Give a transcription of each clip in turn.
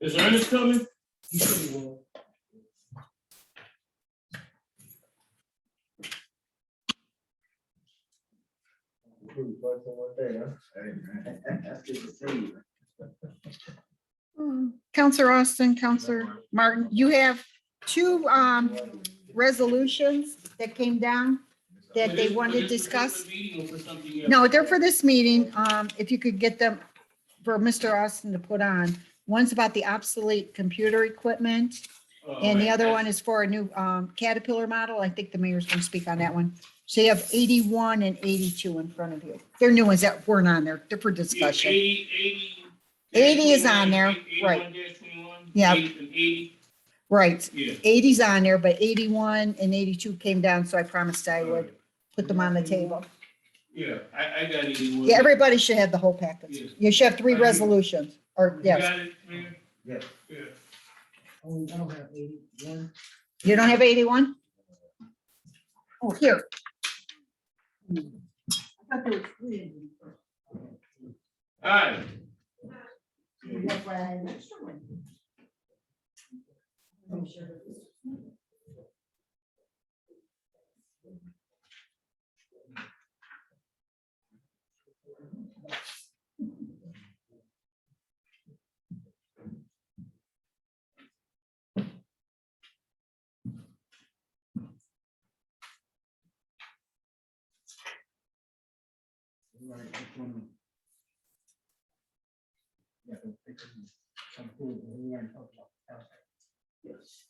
Is Ernest coming? Counselor Austin, Counselor Martin, you have two resolutions that came down that they wanted to discuss. No, they're for this meeting. If you could get them for Mr. Austin to put on. One's about the obsolete computer equipment, and the other one is for a new Caterpillar model. I think the mayor's going to speak on that one. So you have 81 and 82 in front of you. They're new ones that weren't on there. They're for discussion. 80 is on there, right. Yeah. 80. Right. Yeah. 80's on there, but 81 and 82 came down, so I promised I would put them on the table. Yeah, I got 81. Yeah, everybody should have the whole package. Yes. You should have three resolutions, or You yes. got it, man? Yes. Yeah. I don't have 81. You don't have 81? Oh, here. I thought there was three of them. All right. That's why I had an extra one. I'm sure. Right, which one? Yeah, the picture is some food, and we already talked about the house. Yes.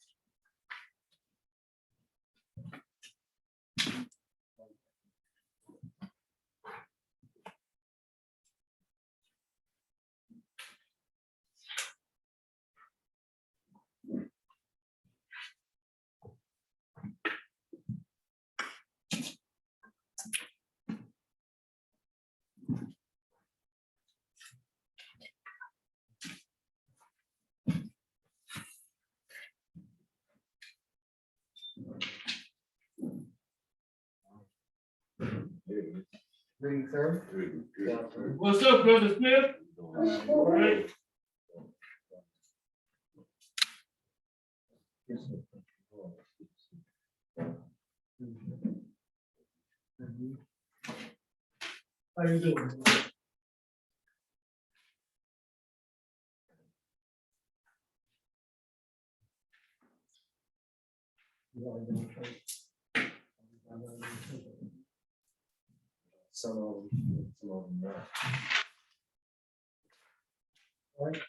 Reading, sir. What's up, Brother Smith? All right. How you doing? Some of them not. All right.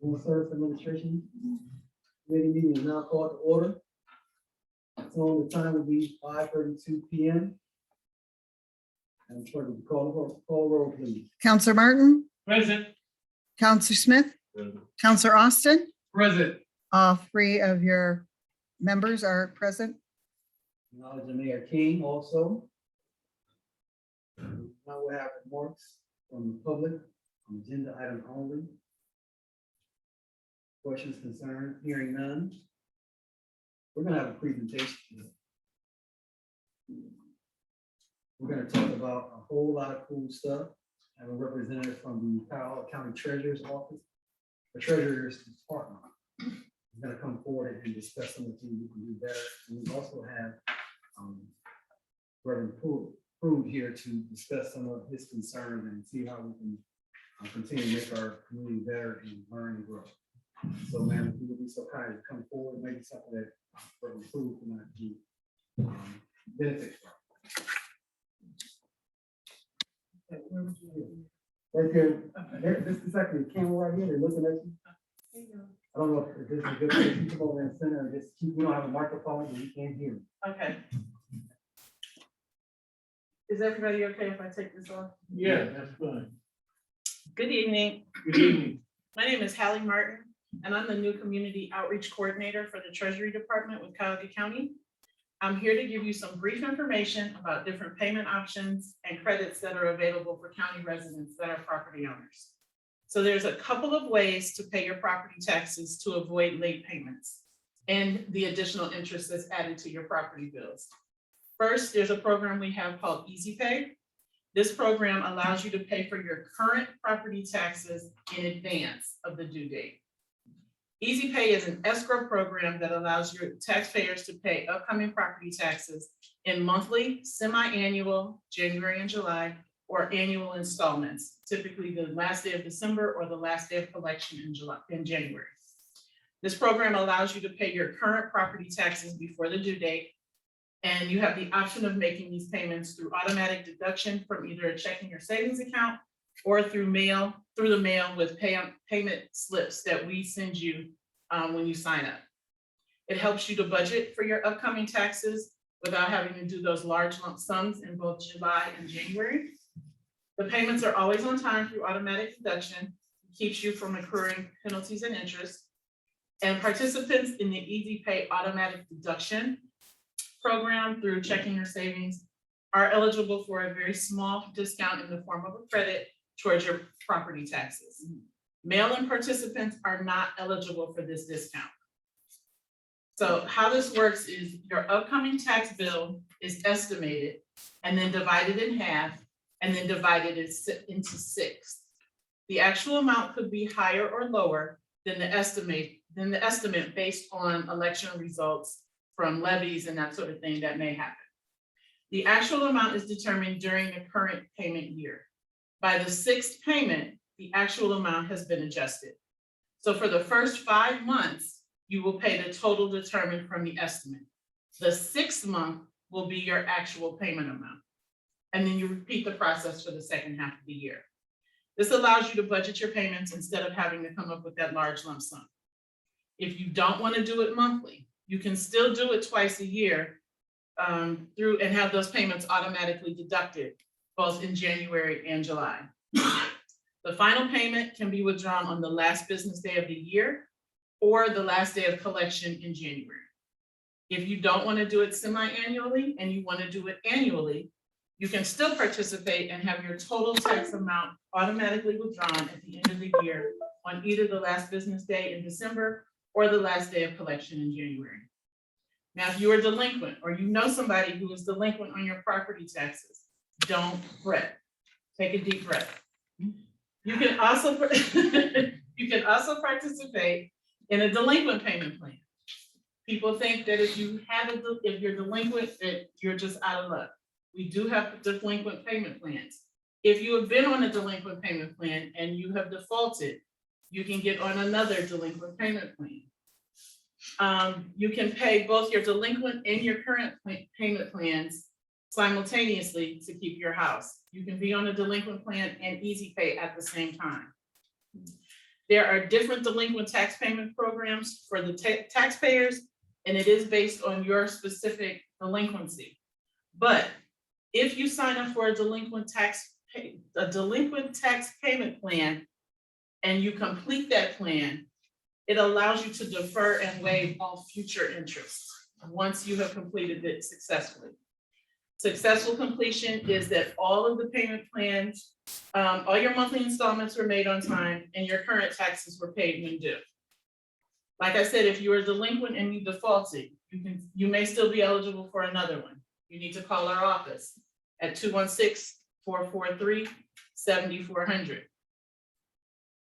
General Svs Administration Committee meeting is now called to order. So the time will be 5:32 p.m. And clerk, will call roll, please. Counselor Martin, Present. Counselor Smith, Counselor Austin, Present. all three of your members are present. Acknowledge the Mayor King also. Now we'll have remarks from the public on agenda item only. Questions, concerns, hearing none. We're gonna have a presentation. We're gonna talk about a whole lot of cool stuff. I have a representative from the Cuyahoga County Treasurer's Office, the Treasurer's Department. He's gonna come forward and discuss some of the things we can do better. And we also have Reverend Prude here to discuss some of his concerns and see how we can continue to make our community better and learn and grow. So, ma'am, if you would be so kind as to come forward, maybe something that Reverend Prude can actually benefit from. Right there, this is actually a camera right here, they're looking at you. I don't know if this is a good place to keep over in the center, or just keep, we don't have a microphone, but we can't hear. Okay. Is everybody okay if I take this off? Yeah, that's fine. Good evening. Good evening. My name is Hallie Martin, and I'm the new Community Outreach Coordinator for the Treasury Department with Cuyahoga County. I'm here to give you some brief information about different payment options and credits that are available for county residents that are property owners. So there's a couple of ways to pay your property taxes to avoid late payments. and the additional interest that's added to your property bills. First, there's a program we have called Easy Pay. This program allows you to pay for your current property taxes in advance of the due date. Easy Pay is an escrow program that allows your taxpayers to pay upcoming property taxes in monthly, semi-annual, January and July, or annual installments, typically the last day of December or the last day of collection in January. This program allows you to pay your current property taxes before the due date, and you have the option of making these payments through automatic deduction from either a checking or savings account or through the mail with payment slips that we send you when you sign up. It helps you to budget for your upcoming taxes without having to do those large lump sums in both July and January. The payments are always on time through automatic deduction, keeps you from accruing penalties and interest. And participants in the Easy Pay automatic deduction program through checking or savings are eligible for a very small discount in the form of a credit towards your property taxes. Mail-in participants are not eligible for this discount. So how this works is your upcoming tax bill is estimated and then divided in half and then divided into 6. The actual amount could be higher or lower than the estimate based on election results from levies and that sort of thing that may happen. The actual amount is determined during the current payment year. By the 6th payment, the actual amount has been adjusted. So for the first 5 months, you will pay the total determined from the estimate. The 6th month will be your actual payment amount. And then you repeat the process for the second half of the year. This allows you to budget your payments instead of having to come up with that large lump sum. If you don't want to do it monthly, you can still do it twice a year through and have those payments automatically deducted, both in January and July. The final payment can be withdrawn on the last business day of the year or the last day of collection in January. If you don't want to do it semi-annually and you want to do it annually, you can still participate and have your total tax amount automatically withdrawn at the end of the year on either the last business day in December or the last day of collection in January. Now, if you are delinquent or you know somebody who is delinquent on your property taxes, don't fret. Take a deep breath. You can also participate in a delinquent payment plan. People think that if you're delinquent, that you're just out of luck. We do have delinquent payment plans. If you have been on a delinquent payment plan and you have defaulted, you can get on another delinquent payment plan. You can pay both your delinquent and your current payment plans simultaneously to keep your house. You can be on a delinquent plan and Easy Pay at the same time. There are different delinquent tax payment programs for the taxpayers, and it is based on your specific delinquency. But if you sign up for a delinquent tax payment plan and you complete that plan, it allows you to defer and waive all future interest once you have completed it successfully. Successful completion is that all of the payment plans, all your monthly installments were made on time and your current taxes were paid when due. Like I said, if you are delinquent and you defaulted, you may still be eligible for another one. You need to call our office at 216-443-7400.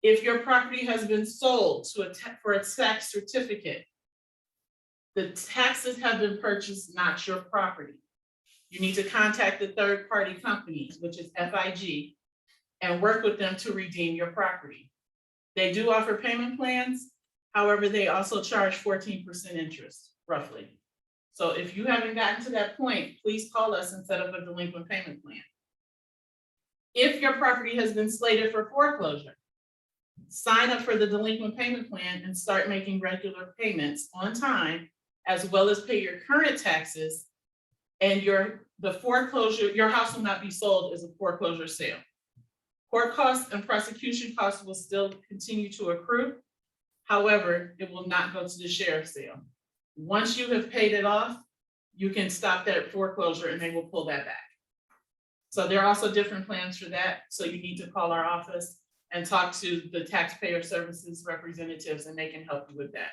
If your property has been sold for a tax certificate, the taxes have been purchased, not your property. You need to contact the third-party company, which is FIG, and work with them to redeem your property. They do offer payment plans. However, they also charge 14% interest, roughly. So if you haven't gotten to that point, please call us and set up a delinquent payment plan. If your property has been slated for foreclosure, sign up for the delinquent payment plan and start making regular payments on time, as well as pay your current taxes, and your house will not be sold as a foreclosure sale. Court costs and prosecution costs will still continue to accrue. However, it will not go to the sheriff's sale. Once you have paid it off, you can stop that foreclosure and they will pull that back. So there are also different plans for that. So you need to call our office and talk to the taxpayer services representatives and they can help you with that.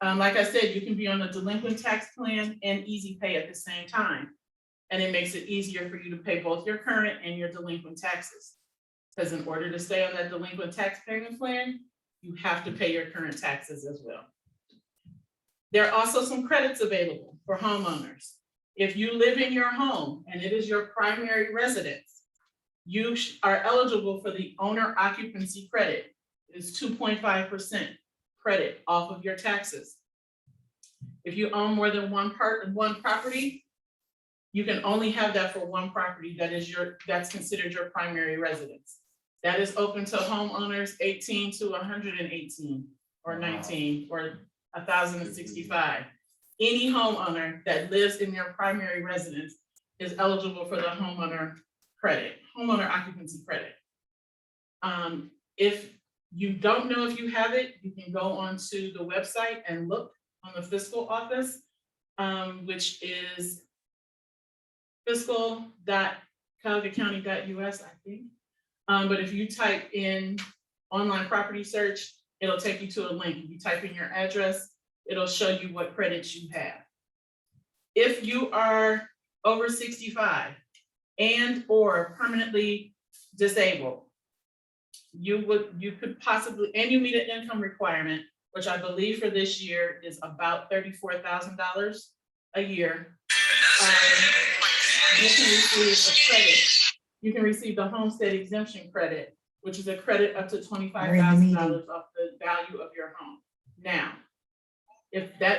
Like I said, you can be on a delinquent tax plan and easy pay at the same time. And it makes it easier for you to pay both your current and your delinquent taxes. Because in order to stay on that delinquent tax payment plan, you have to pay your current taxes as well. There are also some credits available for homeowners. If you live in your home and it is your primary residence, you are eligible for the owner occupancy credit. It's 2.5% credit off of your taxes. If you own more than one property, you can only have that for one property that's considered your primary residence. That is open to homeowners 18 to 118 or 19 or 1,065. Any homeowner that lives in their primary residence is eligible for the homeowner occupancy credit. If you don't know if you have it, you can go onto the website and look on the fiscal office, which is fiscal.cuyahogacounty.us, I think. But if you type in online property search, it'll take you to a link. If you type in your address, it'll show you what credits you have. If you are over 65 and or permanently disabled, you could possibly, and you meet an income requirement, which I believe for this year is about $34,000 a year. You can receive a credit. You can receive the homestead exemption credit, which is a credit up to $25,000 off the value of your home. Now,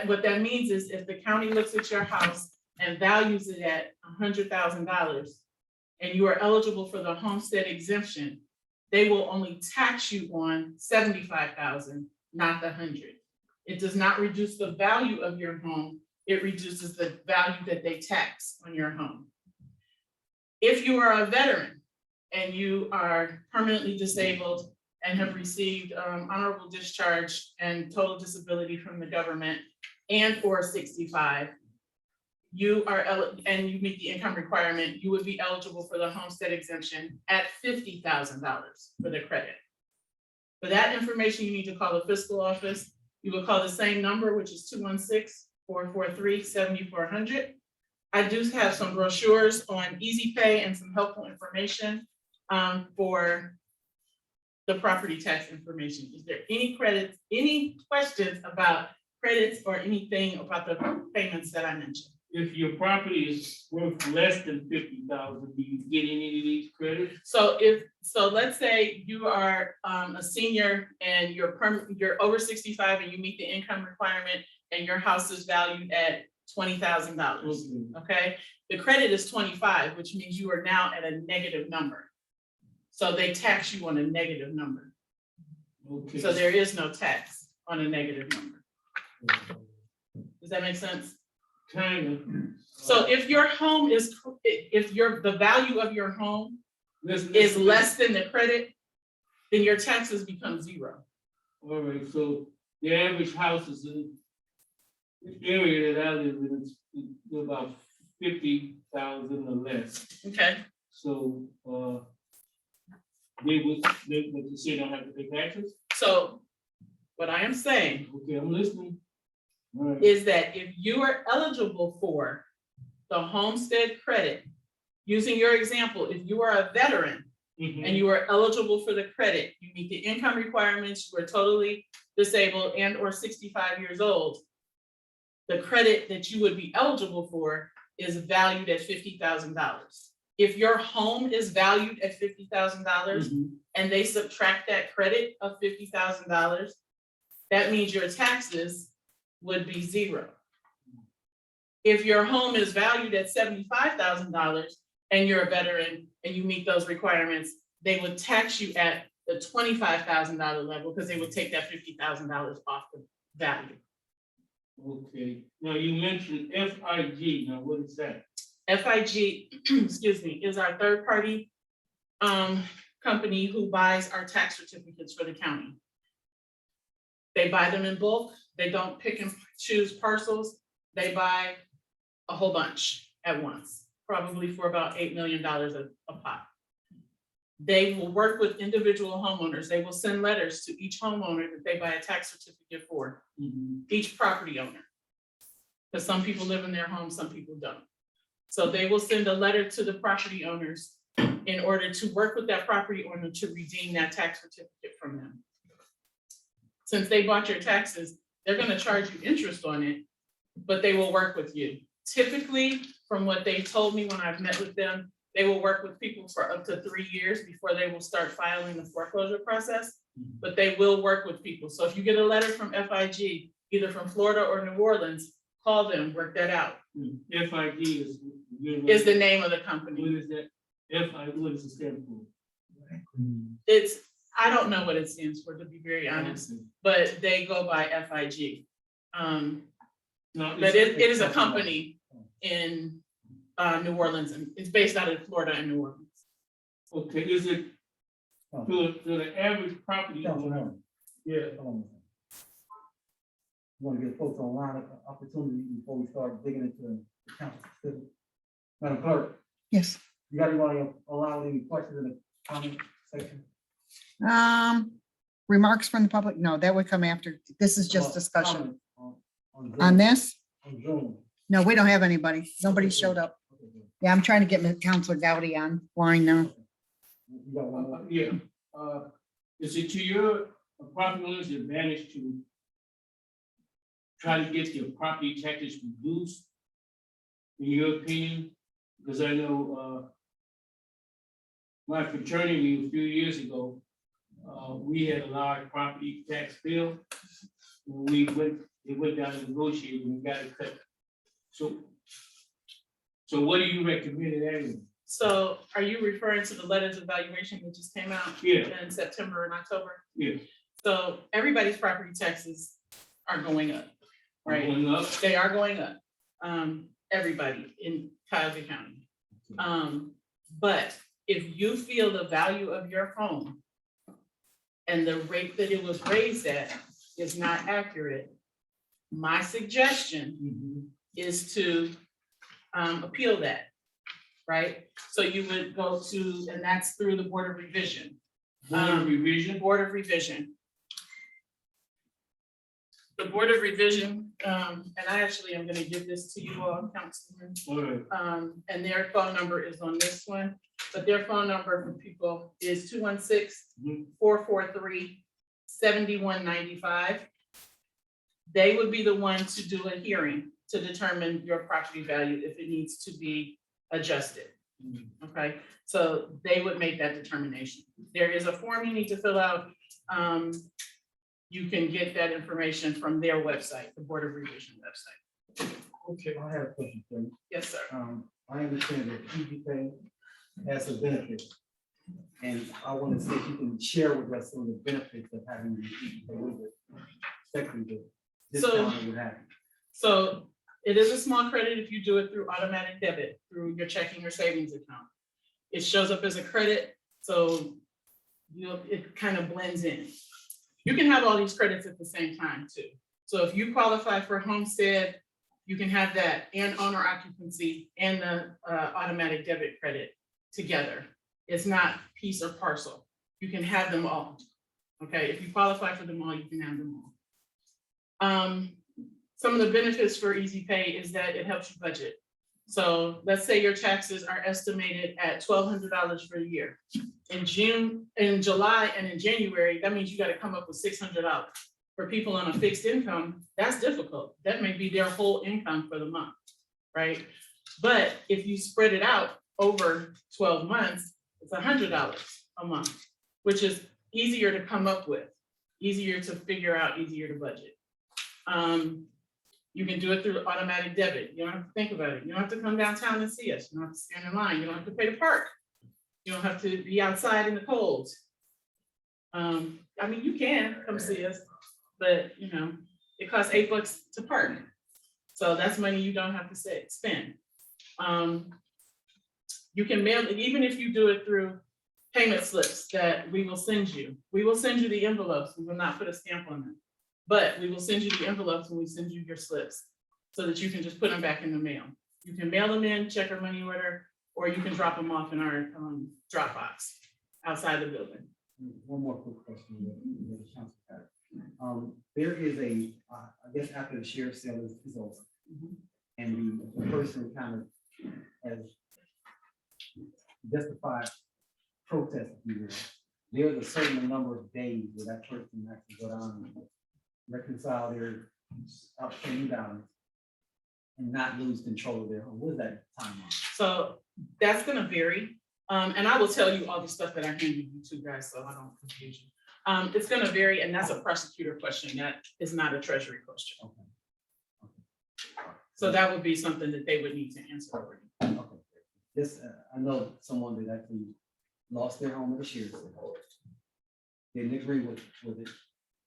what that means is if the county looks at your house and values it at $100,000 and you are eligible for the homestead exemption, they will only tax you on $75,000, not the $100,000. It does not reduce the value of your home. It reduces the value that they tax on your home. If you are a veteran and you are permanently disabled and have received honorable discharge and total disability from the government and or 65, and you meet the income requirement, you would be eligible for the homestead exemption at $50,000 for the credit. For that information, you need to call the fiscal office. You will call the same number, which is 216-443-7400. I do have some brochures on Easy Pay and some helpful information for the property tax information. Is there any questions about credits or anything about the payments that I mentioned? If your property is worth less than $50,000, do you get any of these credits? So let's say you are a senior and you're over 65 and you meet the income requirement and your house is valued at $20,000. Okay, the credit is 25, which means you are now at a negative number. So they tax you on a negative number. Okay. So there is no tax on a negative number. Does that make sense? Kind of. So if your home is, the value of your home is less than the credit, then your taxes become zero. All right, so the average house is in the area that I live in is about 50,000 or less. Okay. So they would say don't have to pay taxes? So what I am saying Okay, I'm listening. All right. is that if you are eligible for the homestead credit, using your example, if you are a veteran and you are eligible for the credit, you meet the income requirements, you are totally disabled and or 65 years old, the credit that you would be eligible for is valued at $50,000. If your home is valued at $50,000 and they subtract that credit of $50,000, that means your taxes would be zero. If your home is valued at $75,000 and you're a veteran and you meet those requirements, they would tax you at the $25,000 level because they would take that $50,000 off the value. Okay, now you mentioned FIG, now what is that? FIG, excuse me, is our third party company who buys our tax certificates for the county. They buy them in bulk. They don't pick and choose parcels. They buy a whole bunch at once, probably for about $8 million a pop. They will work with individual homeowners. They will send letters to each homeowner that they buy a tax certificate for, each property owner. Because some people live in their home, some people don't. So they will send a letter to the property owners in order to work with that property owner to redeem that tax certificate from them. Since they bought your taxes, they're gonna charge you interest on it, but they will work with you. Typically, from what they told me when I've met with them, they will work with people for up to 3 years before they will start filing the foreclosure process, but they will work with people. So if you get a letter from FIG, either from Florida or New Orleans, call them, work that out. FIG Is the name of the company. What is that? What is the stand for? I don't know what it stands for, to be very honest, but they go by FIG. But it is a company in New Orleans, and it's based out of Florida and New Orleans. Okay, is it to the average property owner? Yeah. Want to give folks online opportunity before we start digging into the council specific. Madam Clerk, Yes. you got anybody allow any questions in the comment section? Remarks from the public? No, that would come after. This is just discussion. On On this? On Zoom. No, we don't have anybody. Nobody showed up. Yeah, I'm trying to get Counselor Dowdy on line now. You got one more? Yeah, is it to your property owner's advantage to try to get your property taxes reduced? In your opinion, because I know, my fraternity a few years ago, we had a large property tax bill. It went down to negotiate and we got it cut. So what do you recommend in that area? So are you referring to the letters of valuation that just came out? Yeah. In September and October? Yeah. So everybody's property taxes are going up, right? Going up? They are going up. Everybody in Cuyahoga County. But if you feel the value of your home and the rate that it was raised at is not accurate, my suggestion is to appeal that, right? So you would go to, and that's through the Board of Revision. Board of Revision? Board of Revision. The Board of Revision, and I actually am gonna give this to you all, Councilman. All right. And their phone number is on this one, but their phone number for people is 216-443-7195. They would be the one to do a hearing to determine your property value if it needs to be adjusted. Okay, so they would make that determination. There is a form you need to fill out. You can get that information from their website, the Board of Revision website. Okay, I have a question for you. Yes, sir. I understand that Easy Pay has a benefit. And I want to see if you can share with us some of the benefits of having the Easy Pay with it. Especially the discount it would have. So it is a small credit if you do it through automatic debit, through your checking or savings account. It shows up as a credit, so it kind of blends in. You can have all these credits at the same time too. So if you qualify for homestead, you can have that and owner occupancy and the automatic debit credit together. It's not piece or parcel. You can have them all. Okay, if you qualify for them all, you can have them all. Some of the benefits for Easy Pay is that it helps you budget. So let's say your taxes are estimated at $1,200 for the year. In July, and in January, that means you got to come up with $600. For people on a fixed income, that's difficult. That may be their whole income for the month, right? But if you spread it out over 12 months, it's $100 a month, which is easier to come up with, easier to figure out, easier to budget. You can do it through automatic debit. You don't have to think about it. You don't have to come downtown and see us. You don't have to stand in line. You don't have to pay to park. You don't have to be outside in the cold. I mean, you can come see us, but you know, it costs $8 to park. So that's money you don't have to spend. You can mail it, even if you do it through payment slips that we will send you. We will send you the envelopes. We will not put a stamp on them. But we will send you the envelopes when we send you your slips so that you can just put them back in the mail. You can mail them in, check or money order, or you can drop them off in our Dropbox outside the building. One more quick question. with the council had. There is I guess after the sheriff's sale is over, and the person kind of has justified protest, if you will, there's a certain number of days where that person actually go down and reconcile their outstanding balance and not lose control of their home. What is that timeline? So that's gonna vary. And I will tell you all the stuff that I handed you two guys, so I don't confuse you. It's gonna vary, and that's a prosecutor question. That is not a treasury question. Okay. So that would be something that they would need to answer. Okay. This, I know someone that actually lost their home at the sheriff's sale. Didn't agree with it,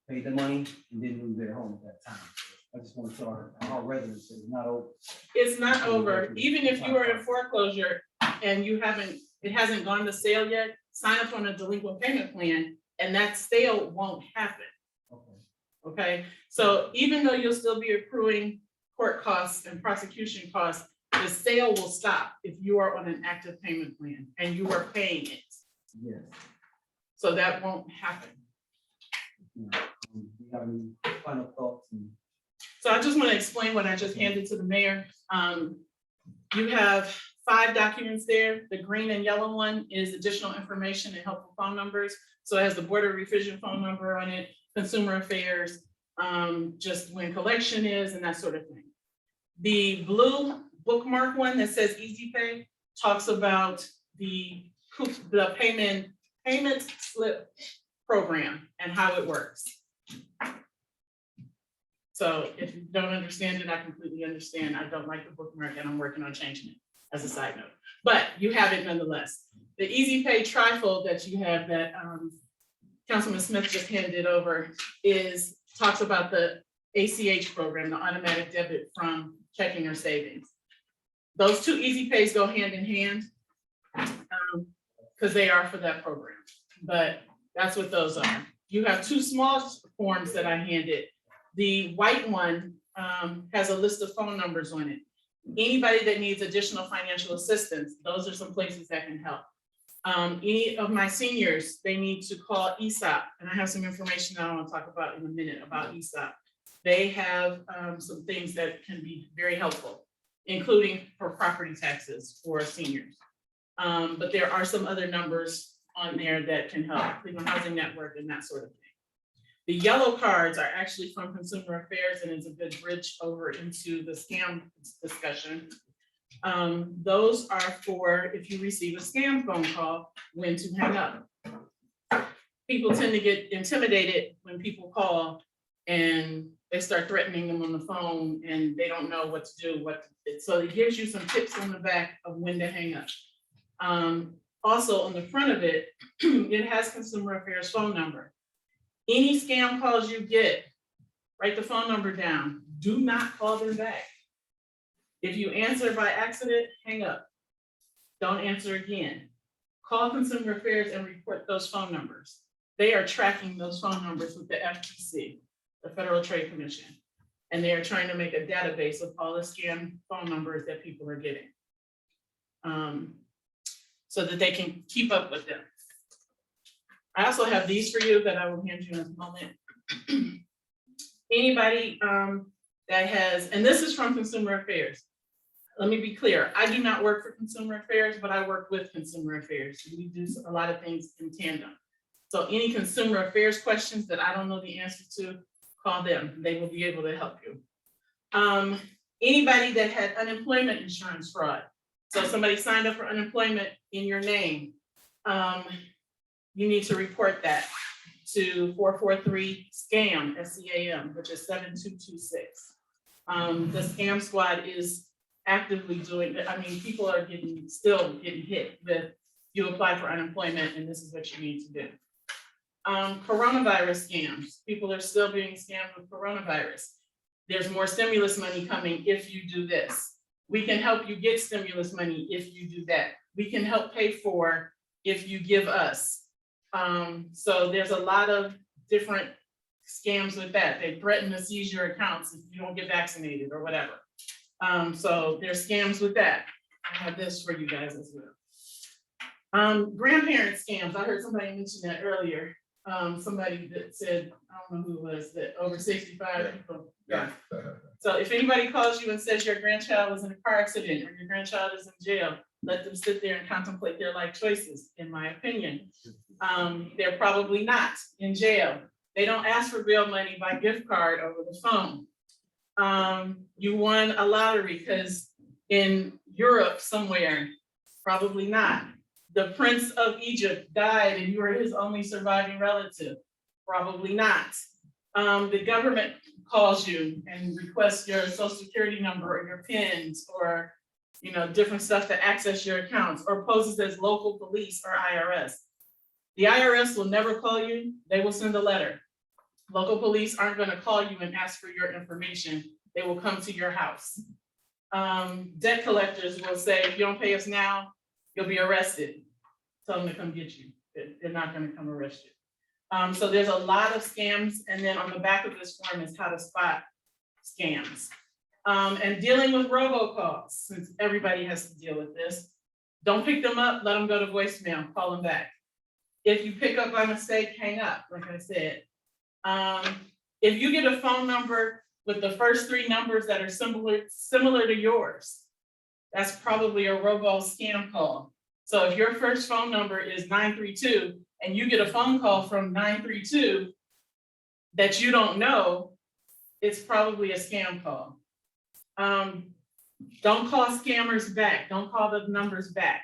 paid the money and didn't lose their home at that time. I just want to tell our residents that it's not over. It's not over. Even if you are in foreclosure and it hasn't gone to sale yet, sign up on a delinquent payment plan and that sale won't happen. Okay. Okay, so even though you'll still be accruing court costs and prosecution costs, the sale will stop if you are on an active payment plan and you are paying it. Yes. So that won't happen. Do you have any final thoughts? So I just want to explain what I just handed to the mayor. You have 5 documents there. The green and yellow one is additional information and helpful phone numbers. So it has the Board of Revision phone number on it, Consumer Affairs, just when collection is and that sort of thing. The blue bookmark one that says Easy Pay talks about the payment slip program and how it works. So if you don't understand it, I completely understand. I don't like the bookmark and I'm working on changing it as a side note, but you have it nonetheless. The Easy Pay trifold that you have that Councilman Smith just handed over talks about the ACH program, the automatic debit from checking or savings. Those 2 Easy Pays go hand in hand because they are for that program, but that's what those are. You have 2 small forms that I handed. The white one has a list of phone numbers on it. Anybody that needs additional financial assistance, those are some places that can help. Any of my seniors, they need to call ESOP, and I have some information that I want to talk about in a minute about ESOP. They have some things that can be very helpful, including for property taxes for seniors. But there are some other numbers on there that can help, Cleveland Housing Network and that sort of thing. The yellow cards are actually from Consumer Affairs and is a good bridge over into the scam discussion. Those are for if you receive a scam phone call, when to hang up. People tend to get intimidated when people call and they start threatening them on the phone and they don't know what to do. So it gives you some tips on the back of when to hang up. Also on the front of it, it has Consumer Affairs phone number. Any scam calls you get, write the phone number down. Do not call them back. If you answer by accident, hang up. Don't answer again. Call Consumer Affairs and report those phone numbers. They are tracking those phone numbers with the FTC, the Federal Trade Commission. And they are trying to make a database of all the scam phone numbers that people are getting. So that they can keep up with them. I also have these for you that I will hand you in a moment. Anybody that has, and this is from Consumer Affairs. Let me be clear, I do not work for Consumer Affairs, but I work with Consumer Affairs. We do a lot of things in tandem. So any Consumer Affairs questions that I don't know the answer to, call them. They will be able to help you. Anybody that had unemployment insurance fraud. So somebody signed up for unemployment in your name. You need to report that to 443-SCAM, S-C-A-M, which is 7226. The scam squad is actively doing it. I mean, people are still getting hit with, you apply for unemployment and this is what you need to do. Coronavirus scams. People are still being scammed with coronavirus. There's more stimulus money coming if you do this. We can help you get stimulus money if you do that. We can help pay for if you give us. So there's a lot of different scams with that. They threaten to seize your accounts if you don't get vaccinated or whatever. So there's scams with that. I have this for you guys as well. Grandparent scams, I heard somebody mention that earlier. Somebody that said, I don't know who it was, that over 65 people. Yeah. So if anybody calls you and says your grandchild was in a car accident or your grandchild is in jail, let them sit there and contemplate their life choices, in my opinion. They're probably not in jail. They don't ask for bail money by gift card over the phone. You won a lottery because in Europe somewhere, probably not. The Prince of Egypt died and you were his only surviving relative, probably not. The government calls you and requests your social security number or your PINs or different stuff to access your accounts, or poses as local police or IRS. The IRS will never call you, they will send a letter. Local police aren't going to call you and ask for your information, they will come to your house. Debt collectors will say, if you don't pay us now, you'll be arrested. Tell them to come get you. They're not going to come arrest you. So there's a lot of scams. And then on the back of this form is how to spot scams. And dealing with robocalls, since everybody has to deal with this. Don't pick them up, let them go to voicemail, call them back. If you pick up by mistake, hang up, like I said. If you get a phone number with the first 3 numbers that are similar to yours, that's probably a robo scam call. So if your first phone number is 932 and you get a phone call from 932 that you don't know, it's probably a scam call. Don't call scammers back. Don't call the numbers back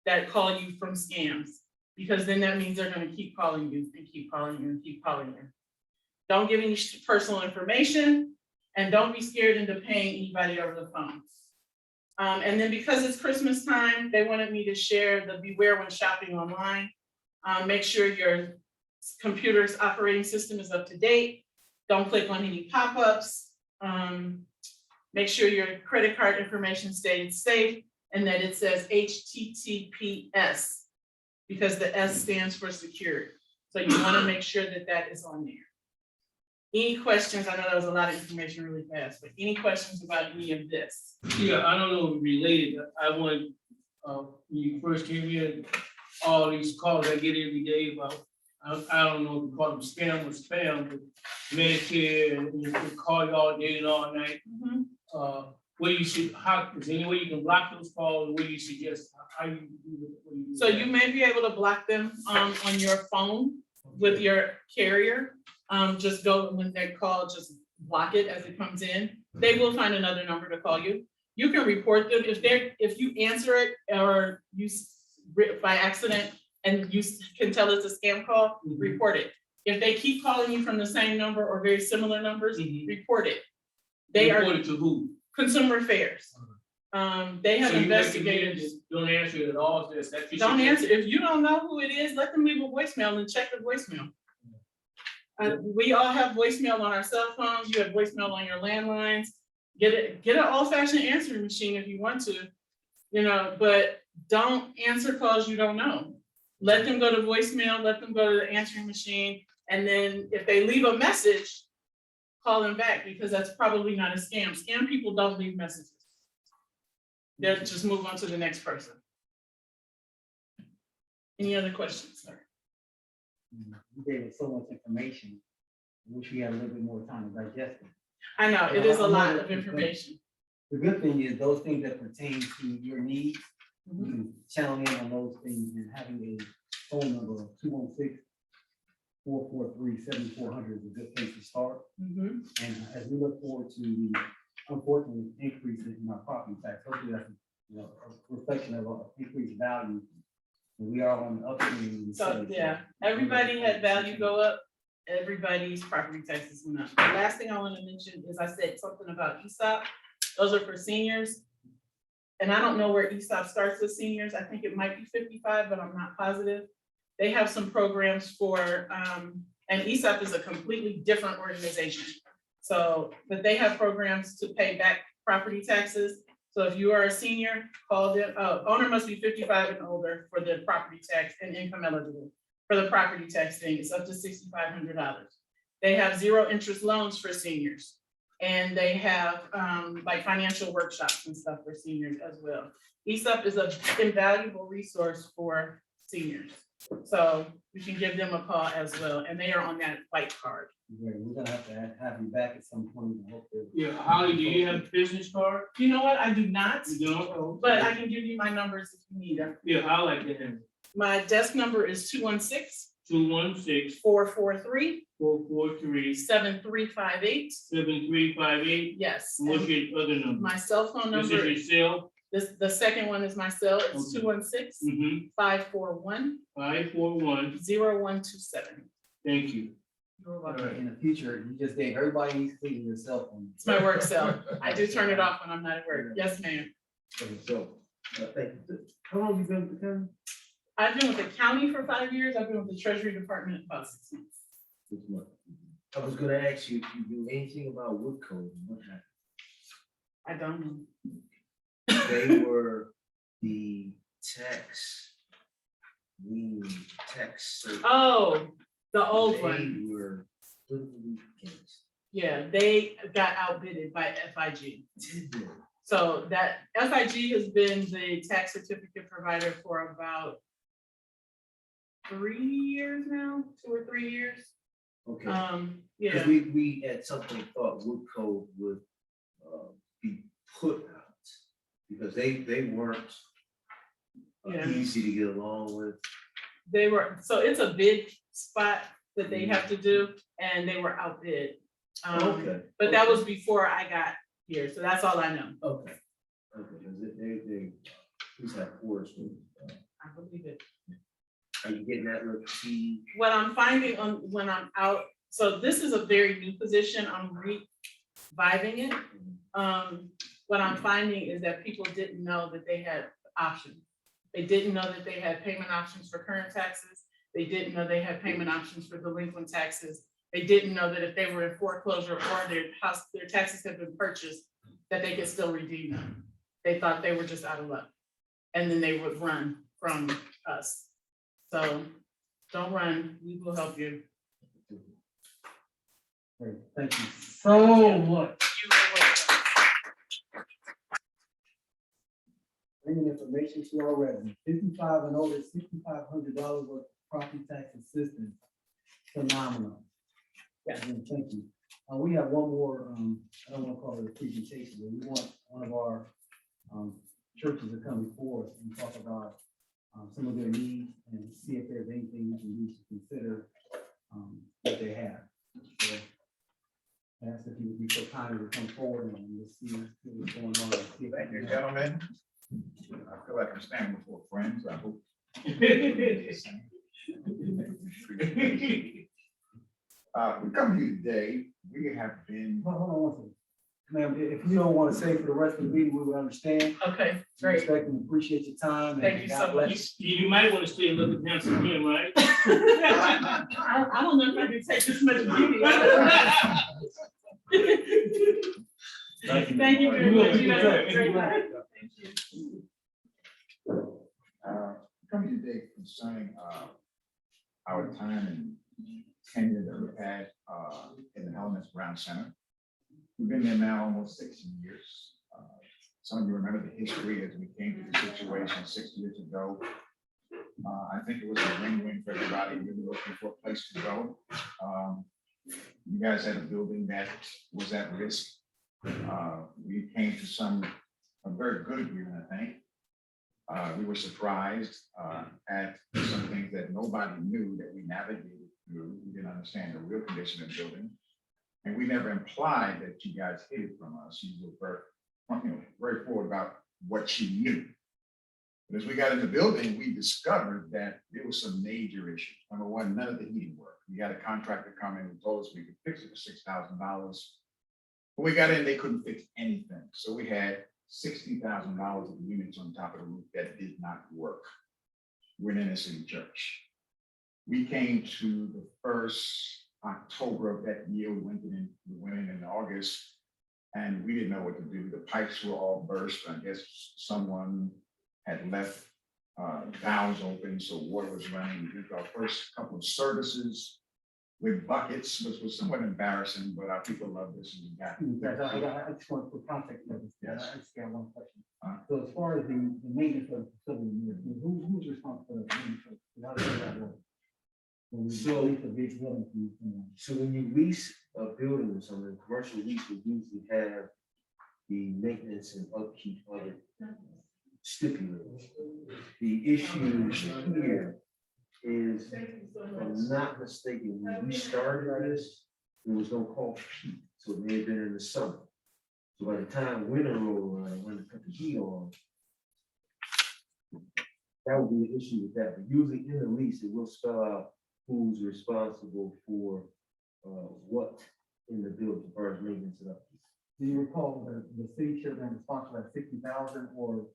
that call you from scams, because then that means they're going to keep calling you and keep calling you and keep calling you. Don't give any personal information, and don't be scared into paying anybody over the phone. And then because it's Christmas time, they wanted me to share the beware when shopping online. Make sure your computer's operating system is up to date. Don't click on any pop-ups. Make sure your credit card information stays safe and that it says HTTPS, because the S stands for security. So you want to make sure that that is on there. Any questions? I know that was a lot of information really fast, but any questions about any of this? Yeah, I don't know if it's related. I want, when you first came in, all these calls I get every day about, I don't know if you call them scam or spam, but Medicare, and you can call you all day and all night. What you should, how, is there any way you can block those calls, or what you suggest, how you do it? So you may be able to block them on your phone with your carrier. Just go when they call, just block it as it comes in. They will find another number to call you. You can report them if you answer it or you by accident and you can tell it's a scam call, report it. If they keep calling you from the same number or very similar numbers, report it. They report are it to who? Consumer Affairs. They have So you investigators. don't answer it at all. Don't answer. If you don't know who it is, let them leave a voicemail and check the voicemail. We all have voicemail on our cell phones. You have voicemail on your landlines. Get an old-fashioned answering machine if you want to, but don't answer calls you don't know. Let them go to voicemail, let them go to the answering machine. And then if they leave a message, call them back, because that's probably not a scam. Scam people don't leave messages. They'll just move on to the next person. Any other questions, sir? You gave us so much information. I wish we had a little bit more time to digest it. I know, it is a lot of information. The good thing is those things that pertain to your needs, you can channel in on those things, and having a phone number of 216-443-7400 is a good place to start. And as we look forward to the unfortunate increase in our property tax, hopefully that's a reflection of our increased value. We are on the upswing. So yeah, everybody had value go up. Everybody's property taxes went up. The last thing I want to mention is I said something about ESOP. Those are for seniors. And I don't know where ESOP starts with seniors. I think it might be 55, but I'm not positive. They have some programs for, and ESOP is a completely different organization. So, but they have programs to pay back property taxes. So if you are a senior, call them. Owner must be 55 and older for the property tax, and income eligible for the property tax thing. It's up to $6,500. They have 0 interest loans for seniors, and they have like financial workshops and stuff for seniors as well. ESOP is an invaluable resource for seniors. So you can give them a call as well, and they are on that white card. Great, we're gonna have to have you back at some point. I hope that- Yeah, Holly, do you have a business card? You know what? I do not, You don't? Oh, but I can give you my numbers if you need them. Yeah, I like to have My desk number is 216-443-7358. 216-443-7358. Yes. What's and your other number? My cell phone This number, is your cell? the second one is my cell. It's Okay. 216-541-0127. 541. Thank you. You're welcome. In the future, you just gave everybody needs to clean your cell phone. It's my work cell. I do turn it off when I'm not at work. Yes, ma'am. So, thank you. How long have you been with the county? I've been with the county for 5 years. I've been with the Treasury Department about 6 months. I was gonna ask you if you knew anything about wood code and what happened. I don't know. They were the tax. Oh, the old They one. were literally against. Yeah, they got outbidded by FIG. So that FIG has been the tax certificate provider for about 3 years now, 2 or 3 years. Okay, Yeah, because we at some point thought wood code would be put out because they weren't Yeah. easy to get along with. they were, so it's a bid spot that they have to do, and they were outbid. Okay. But that was before I got here, so that's all I know. Okay. Okay, because they who's that force with, I believe it. are you getting that little key? What I'm finding when I'm out, so this is a very new position, I'm reviving it. What I'm finding is that people didn't know that they had options. They didn't know that they had payment options for current taxes. They didn't know they had payment options for delinquent taxes. They didn't know that if they were in foreclosure or their taxes had been purchased, that they could still redeem them. They thought they were just out of luck. And then they would run from us. So don't run, we will help you. Great, thank you so much. You are welcome. Bringing information to our residents, 55 and older, $6,500 worth of property tax assistance. Phenomenal. Yeah. Again, thank you. We have one more, I don't want to call it a presentation, but we want one of our churches to come forward and talk about some of their needs and see if there's anything we can do to consider what they have. So, ask if you would be so kind to come forward and let's see what's going on. and see if Thank we you, can- gentlemen. I feel like I'm standing before friends. I hope. We come here today, we have been, Hold on one second. Ma'am, if you don't want to say for the rest of the meeting, we will understand. Okay, We great. respect and appreciate your time. and Thank you God so bless much. You might want to stay and look at handsome him, right? I don't know if I can take this much beauty. Thank you very much. You guys have a great night. Thank you. coming today concerning, our time and tenure that we've had, in the Elements Brown Center. We've been there now almost 6 years. Some of you remember the history as we came to the situation 6 years ago. I think it was a win-win for everybody, really looking for a place to go. You guys had a building that was at risk. We came to a very good agreement, I think. We were surprised at some things that nobody knew that we navigated through. We didn't understand the real condition of the building. And we never implied that you guys hid it from us. You were very forward about what you knew. But as we got in the building, we discovered that there was some major issues. Number one, none of the heating worked. We had a contractor come in and told us we could fix it for $6,000. When we got in, they couldn't fix anything. So we had $60,000 of units on top of the roof that did not work. We're an inner city church. We came to the first October of that year. We went in August, and we didn't know what to do. The pipes were all burst. I guess someone had left valves open, so water was running. We did our first couple of services with buckets, which was somewhat embarrassing, but our people loved this, and we got. I just want to put context on this. Yes. I just got one question. So as far as the maintenance of the facility, who's responsible for the maintenance? How does that work? When we So- lease a big building from someone? So when you lease a building or something, commercial lease will usually have the maintenance and upkeep of it stipulated. The issue here is, if I'm not mistaken, when we started this, there was no call for heat, so it may have been in the summer. So by the time winter rolled around, when to put the heat on, that would be the issue with that. But usually in the lease, it will spell out who's responsible for what in the building as far as maintenance and upkeep. Do you recall the city should have been responsible at 60,000, or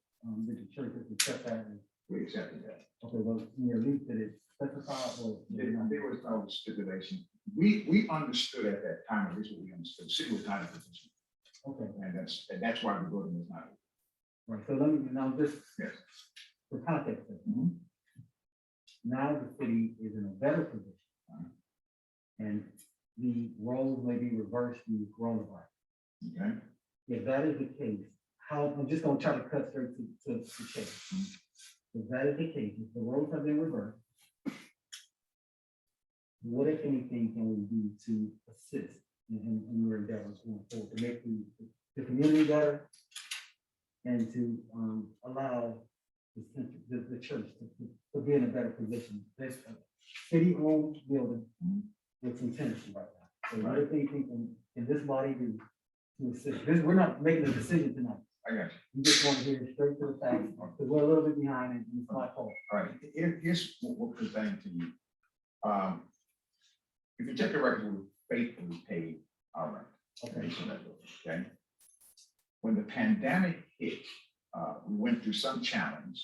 did the church just accept that? We accepted that. Okay, well, in your lease, did it specify or? There was no stipulation. We understood at that time, at least what we understood, the city was not in a position. Okay, And that's why the building was not. right, so let me, now just Yes. for context, Mhm. now the city is in a better position. And the roles may be reversed due to coronavirus. Okay. If that is the case, how, I'm just gonna try to cut straight to the chase. If that is the case, if the roles have been reversed, what, if anything, can we do to assist in your endeavors going forward, to make the community better and to allow the church to be in a better position? This city-owned building with some tenants right now. So what, if anything, can this body do to assist? This, we're not making a decision tonight. I got you. We just want to hear straight to the facts, because we're a little bit behind and it's my fault. All right, here's what we're presenting to you. If you check the records, we faithfully paid our rent. Okay. Based on that building, okay? When the pandemic hit, we went through some challenge.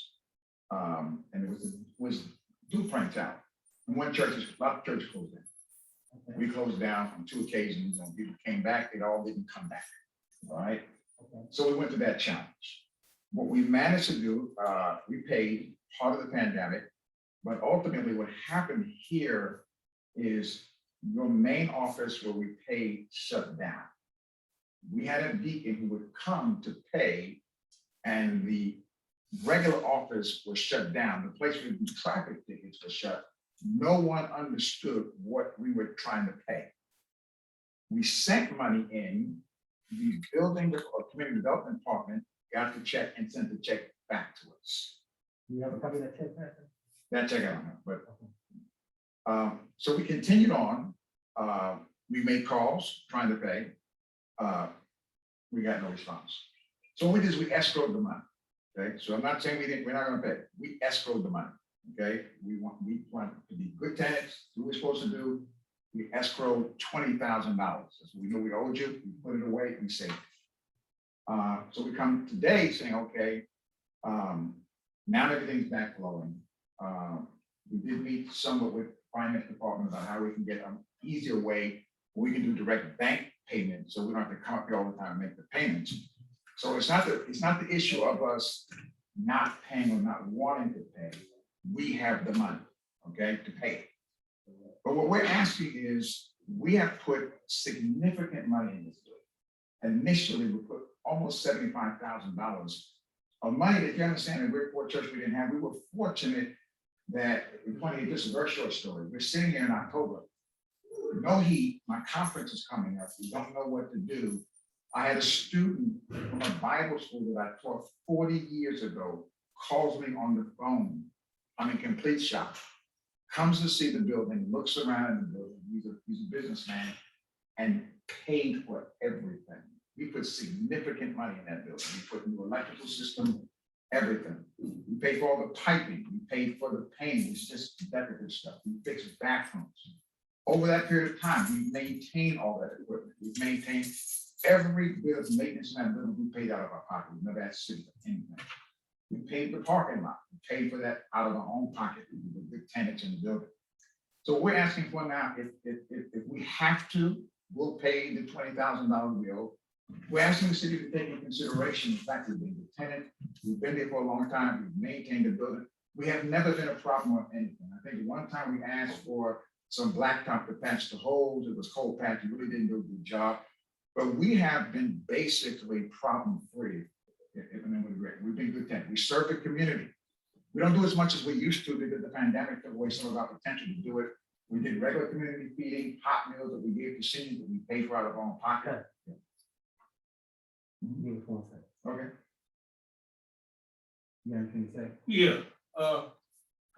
And it was blueprint out. And one church, a lot of churches closed down. Okay. We closed down on 2 occasions, and people came back, they all didn't come back. All right, Okay. so we went through that challenge. What we managed to do, we paid part of the pandemic, but ultimately what happened here is your main office where we paid shut down. We had a deacon who would come to pay, and the regular office was shut down. The place where we do traffic tickets was shut. No one understood what we were trying to pay. We sent money in, the building or community development department got the check and sent the check back to us. Do you have a copy of that check, Pastor? That check I don't have, but so we continued on. We made calls trying to pay. We got no response. So what we did is we escrowed the money. Okay, so I'm not saying we're not gonna pay. We escrowed the money. Okay, we want to be good tenants. Do what we're supposed to do. We escrowed $20,000. That's what we know we owed you. We put it away and saved it. So we come today saying, okay, now everything's back flowing. We did meet somewhat with finance department about how we can get an easier way where we can do direct bank payments, so we don't have to come up here all the time and make the payments. So it's not the issue of us not paying or not wanting to pay. We have the money, okay, to pay it. But what we're asking is, we have put significant money in this building. Initially, we put almost $75,000 of money that, you understand, in we're poor church we didn't have. We were fortunate that, this is a very short story. We're sitting here in October, no heat, my conference is coming up, we don't know what to do. I had a student from a Bible school that I taught 40 years ago, calls me on the phone. I'm in complete shock. Comes to see the building, looks around in the building, he's a businessman, and paid for everything. We put significant money in that building. We put new electrical system, everything. We paid for all the piping, we paid for the paint, it's just decorative stuff. We fixed bathrooms. Over that period of time, we maintained all that equipment. We've maintained every bit of maintenance in that building. We paid out of our pocket. We never had to sit for anything. We paid the parking lot. We paid for that out of our own pocket. We were big tenants in the building. So what we're asking for now, if we have to, we'll pay the $20,000 bill. We're asking the city to take into consideration the fact that we've been a tenant, we've been there for a long time, we've maintained the building. We have never been a problem with anything. I think one time we asked for some blacktop to patch the holes. It was cold patch. We really didn't do a good job. But we have been basically problem-free. We've been good then. We serve the community. We don't do as much as we used to because the pandemic took away some of our potential to do it. We did regular community feeding, hot meals that we gave to seniors that we paid for out of our own pocket. Give us 1 second. Okay. You got anything to say? Yeah,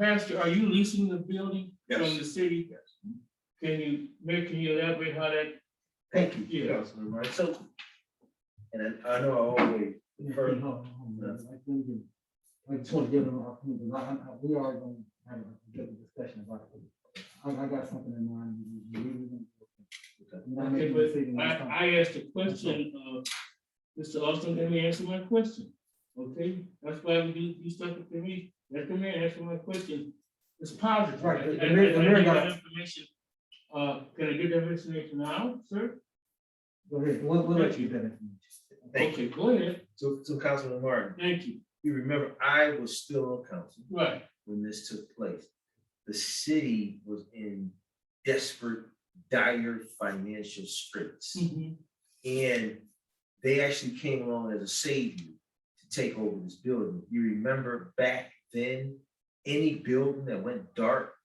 Pastor, are you leasing the building from Yes. the city? Yes. Can you elaborate how that? Thank you, Yeah. Councilman Martin. So, and I know I always, Hold on, man. I just want to give them an opportunity. We are going to have a good discussion about it. I got something in mind. We're not Okay, making a but decision on something. I asked a question, Mr. Austin, let me answer my question, okay? That's why we do stuff with me. Let the mayor answer my question. It's positive. Right, the I mayor need got that it. information. Can I get that information now, sir? Go ahead, we'll let you do that. thank Okay, go ahead. so Councilman Martin, Thank you. you remember I was still on council Right. when this took place. The city was in desperate, dire financial straits. Mhm. And they actually came along as a savior to take over this building. You remember back then, any building that went dark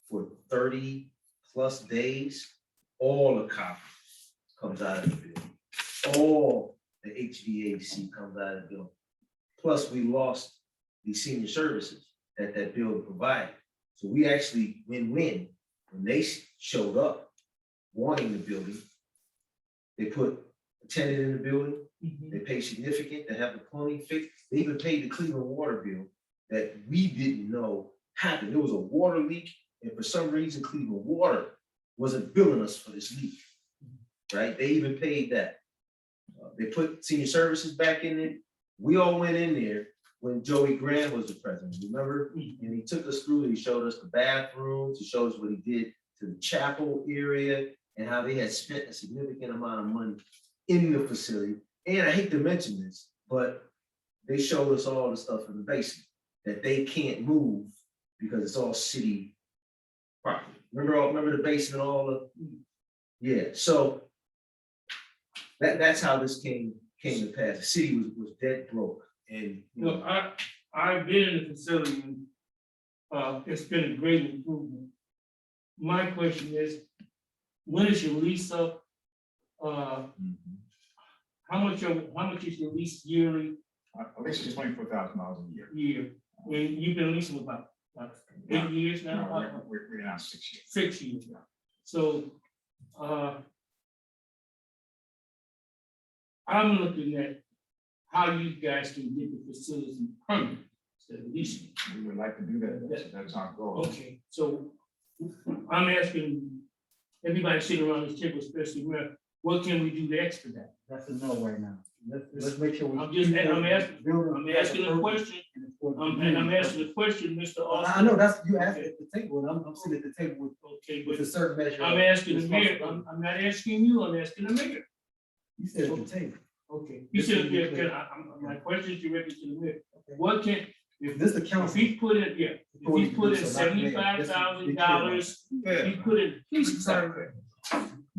for 30+ days, all the copper comes out of the building. All the HVAC comes out of the building. Plus, we lost the senior services that building provided. So we actually win-win. When they showed up wanting the building, they put a tenant in the building, Mhm. they paid significant to have the plumbing fixed. They even paid the Cleveland water bill that we didn't know happened. There was a water leak, and for some reason, Cleveland Water wasn't billing us for this leak. Right? They even paid that. They put senior services back in it. We all went in there when Joey Graham was the president, remember? And he took us through, he showed us the bathrooms, he showed us what he did to the chapel area and how they had spent a significant amount of money in the facility. And I hate to mention this, but they showed us all the stuff in the basement that they can't move because it's all city property. Remember the basement, all the, yeah, so that's how this came to pass. The city was dead broke. And you know, No, I've been in the facility and it's been a great improvement. My question is, when is your lease up? How much is your lease yearly, At least it's $24,000 a year. When you've been leasing about 8 years No, now? we're now 6 years. 6 years. So, I'm looking at how you guys can get the facility permanent instead of leasing. We would like to do that. That's our goal. Okay, so I'm asking everybody sitting around this table, especially where, what can we do to expedite? That's a no right now. Let's make sure we. I'm asking a question, I'm asking a question, Mr. Austin. I know that's, you asked at the table, and I'm sitting at the table Okay, with but a certain measure. I'm of asking the mayor, responsibility. I'm not asking you, I'm asking the mayor. You said at the table. Okay, you said, my question is directed to the mayor. What can, if This the If council. he put in, yeah, if he put in $75,000, he put in, please, sorry.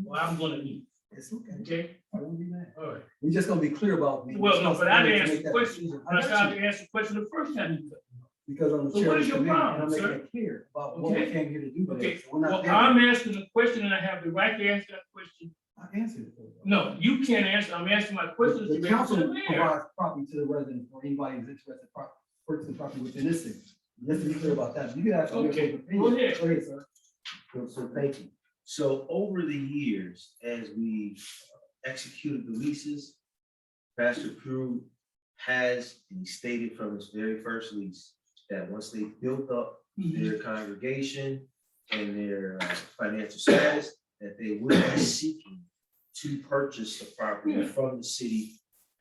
Well, I'm gonna leave, It's okay. okay? I won't be mad. All right. We're just gonna be clear about. the Well, no, but I didn't responsibility to ask make the that question. decision. I I got started you, to ask the question the first time you cut. because I'm the So chair what of is the your committee, and problem, I'm making sir? it clear about what we Okay. came here to do today. Okay, So we're not well, there. I'm asking a question and I have the right to ask that question. I answered it. for you. No, you can't answer, I'm asking my question The directed to council the mayor. provides property to the residents or anybody who's interested in purchasing property within this city. Let's be clear about that. You can ask. Okay, go ahead. Go ahead, sir. So thank you. So over the years, as we executed the leases, Pastor Crew has, and he stated from his very first lease, that once they built up their congregation and their financial status, that they would be seeking to purchase the property from the city.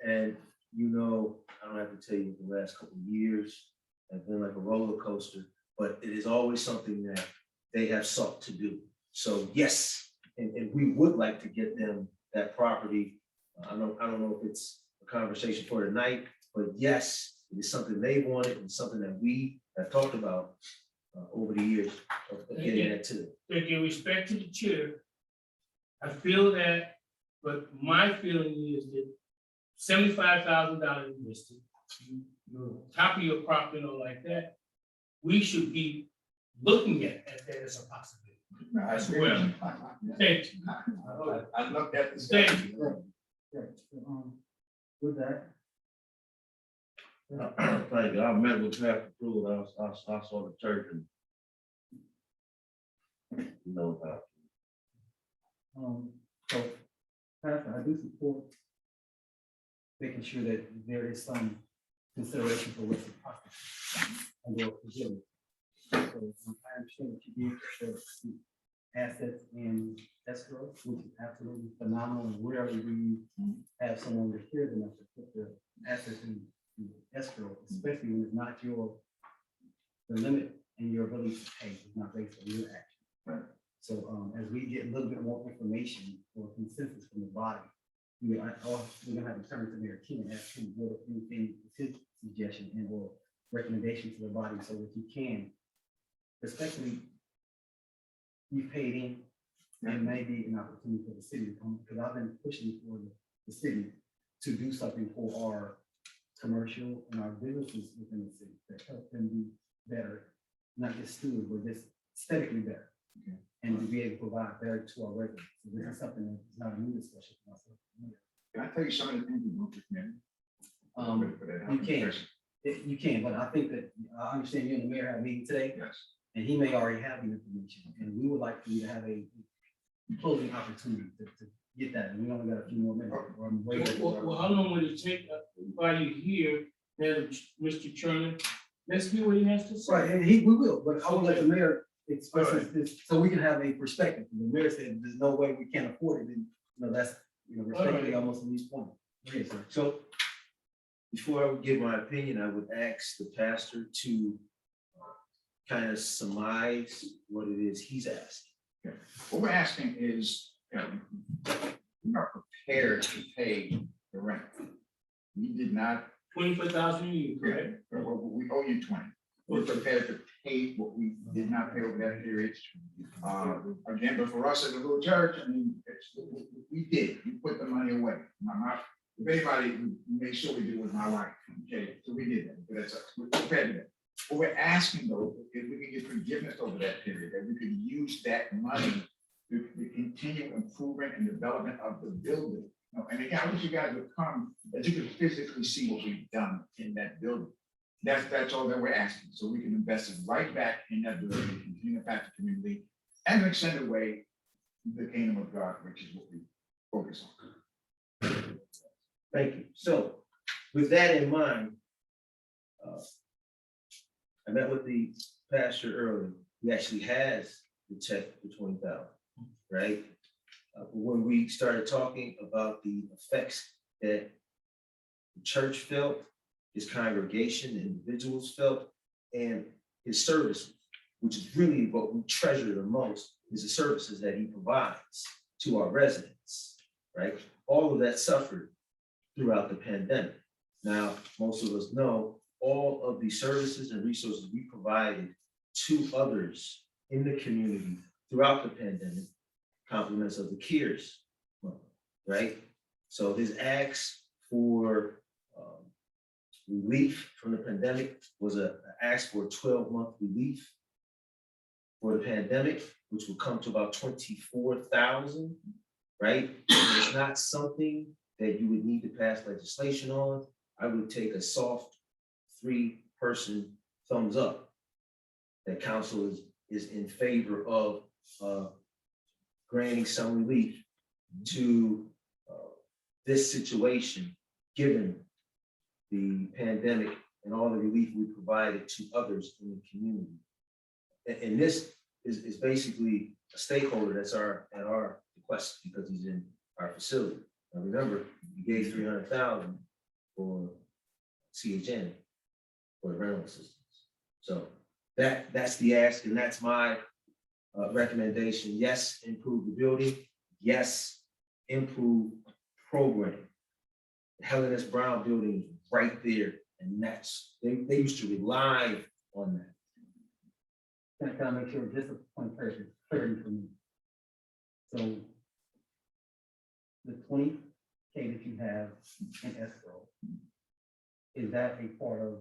And you know, I don't have to tell you, the last couple of years have been like a roller coaster, but it is always something that they have sought to do. So yes, and we would like to get them that property. I don't know if it's a conversation for tonight, but yes, it is something they wanted and something that we have talked about over the years of getting that to them. With your respect to the chair, I feel that, but my feeling is that $75,000 invested, top of your property or like that, we should be looking at that as a possibility. I As agree. well. Thank you. I looked at the. Thank you. Right, with that, Thank you. I met with Pastor Pruitt. I saw the church and you know about. so, Pastor, I do support making sure that there is some consideration for what's possible and your facility. So I understand that you did the assets in escrow, which is absolutely phenomenal, and rarely do you have someone that cares enough to put the assets in escrow, especially when it's not the limit and your ability to pay is not based on your action. Right. So as we get a little bit more information or consensus from the body, we're gonna have to turn to Mayor King and ask him what anything is his suggestion and or recommendation to the body so that you can, especially you paid in, and maybe an opportunity for the city to come, because I've been pushing for the city to do something for our commercial and our businesses within the city that help them be better, not just stewards, but just aesthetically better. Okay. And to be able to provide better to our residents. So this is something that is not a new discussion for myself. Can I tell you some of the things we want to commit? You can. You can, but I think that, I understand you and the mayor have a meeting today, Yes. and he may already have the information, and we would like for you to have a closing opportunity to get that, and we only got a few more minutes. or I'm waiting. Well, how long will it take while you hear that, Mr. Turner? Let's hear what he has to say. Right, and we will, but I will let the mayor express this, so we can have a perspective. The mayor said, there's no way we can't afford it, and, that's, respectfully almost in each point. Yes, sir. So before I would give my opinion, I would ask the pastor to kind of surmise what it is he's asking. What we're asking is, we are prepared to pay the rent. We did not, 24,000 a year, correct? we owe you 20. We're prepared to pay what we did not pay over that period. Again, but for us as a little church, I mean, we did, we put the money away. If anybody made sure we did it was my wife, okay, so we did that, but that's us, we're prepared to that. What we're asking though, if we can get forgiveness over that period, that we could use that money to continue improvement and development of the building. And again, I wish you guys would come, that you could physically see what we've done in that building. That's all that we're asking, so we can invest it right back in that building, continue to impact the community, and extend away the kingdom of God, which is what we focus on. Thank you. So with that in mind, I met with the pastor earlier. He actually has the check for 20,000, right? When we started talking about the effects that the church felt, his congregation, the individuals felt, and his services, which is really what we treasure the most, is the services that he provides to our residents, right? All of that suffered throughout the pandemic. Now, most of us know all of the services and resources we provided to others in the community throughout the pandemic, compliments of the CARES, right? So his acts for relief from the pandemic was a ask for a 12-month relief for the pandemic, which would come to about 24,000, right? And it's not something that you would need to pass legislation on. I would take a soft 3-person thumbs up that council is in favor of granting some relief to this situation, given the pandemic and all the relief we provided to others in the community. And this is basically a stakeholder that's at our request because he's in our facility. Now remember, we gave 300,000 for CHN for the rental assistance. So that's the ask, and that's my recommendation. Yes, improve the building. Yes, improve program. The Helen S. Brown building is right there, and they used to rely on that. Can I make sure just a point of clarity for me? So the 20K that you have in escrow, is that a part of,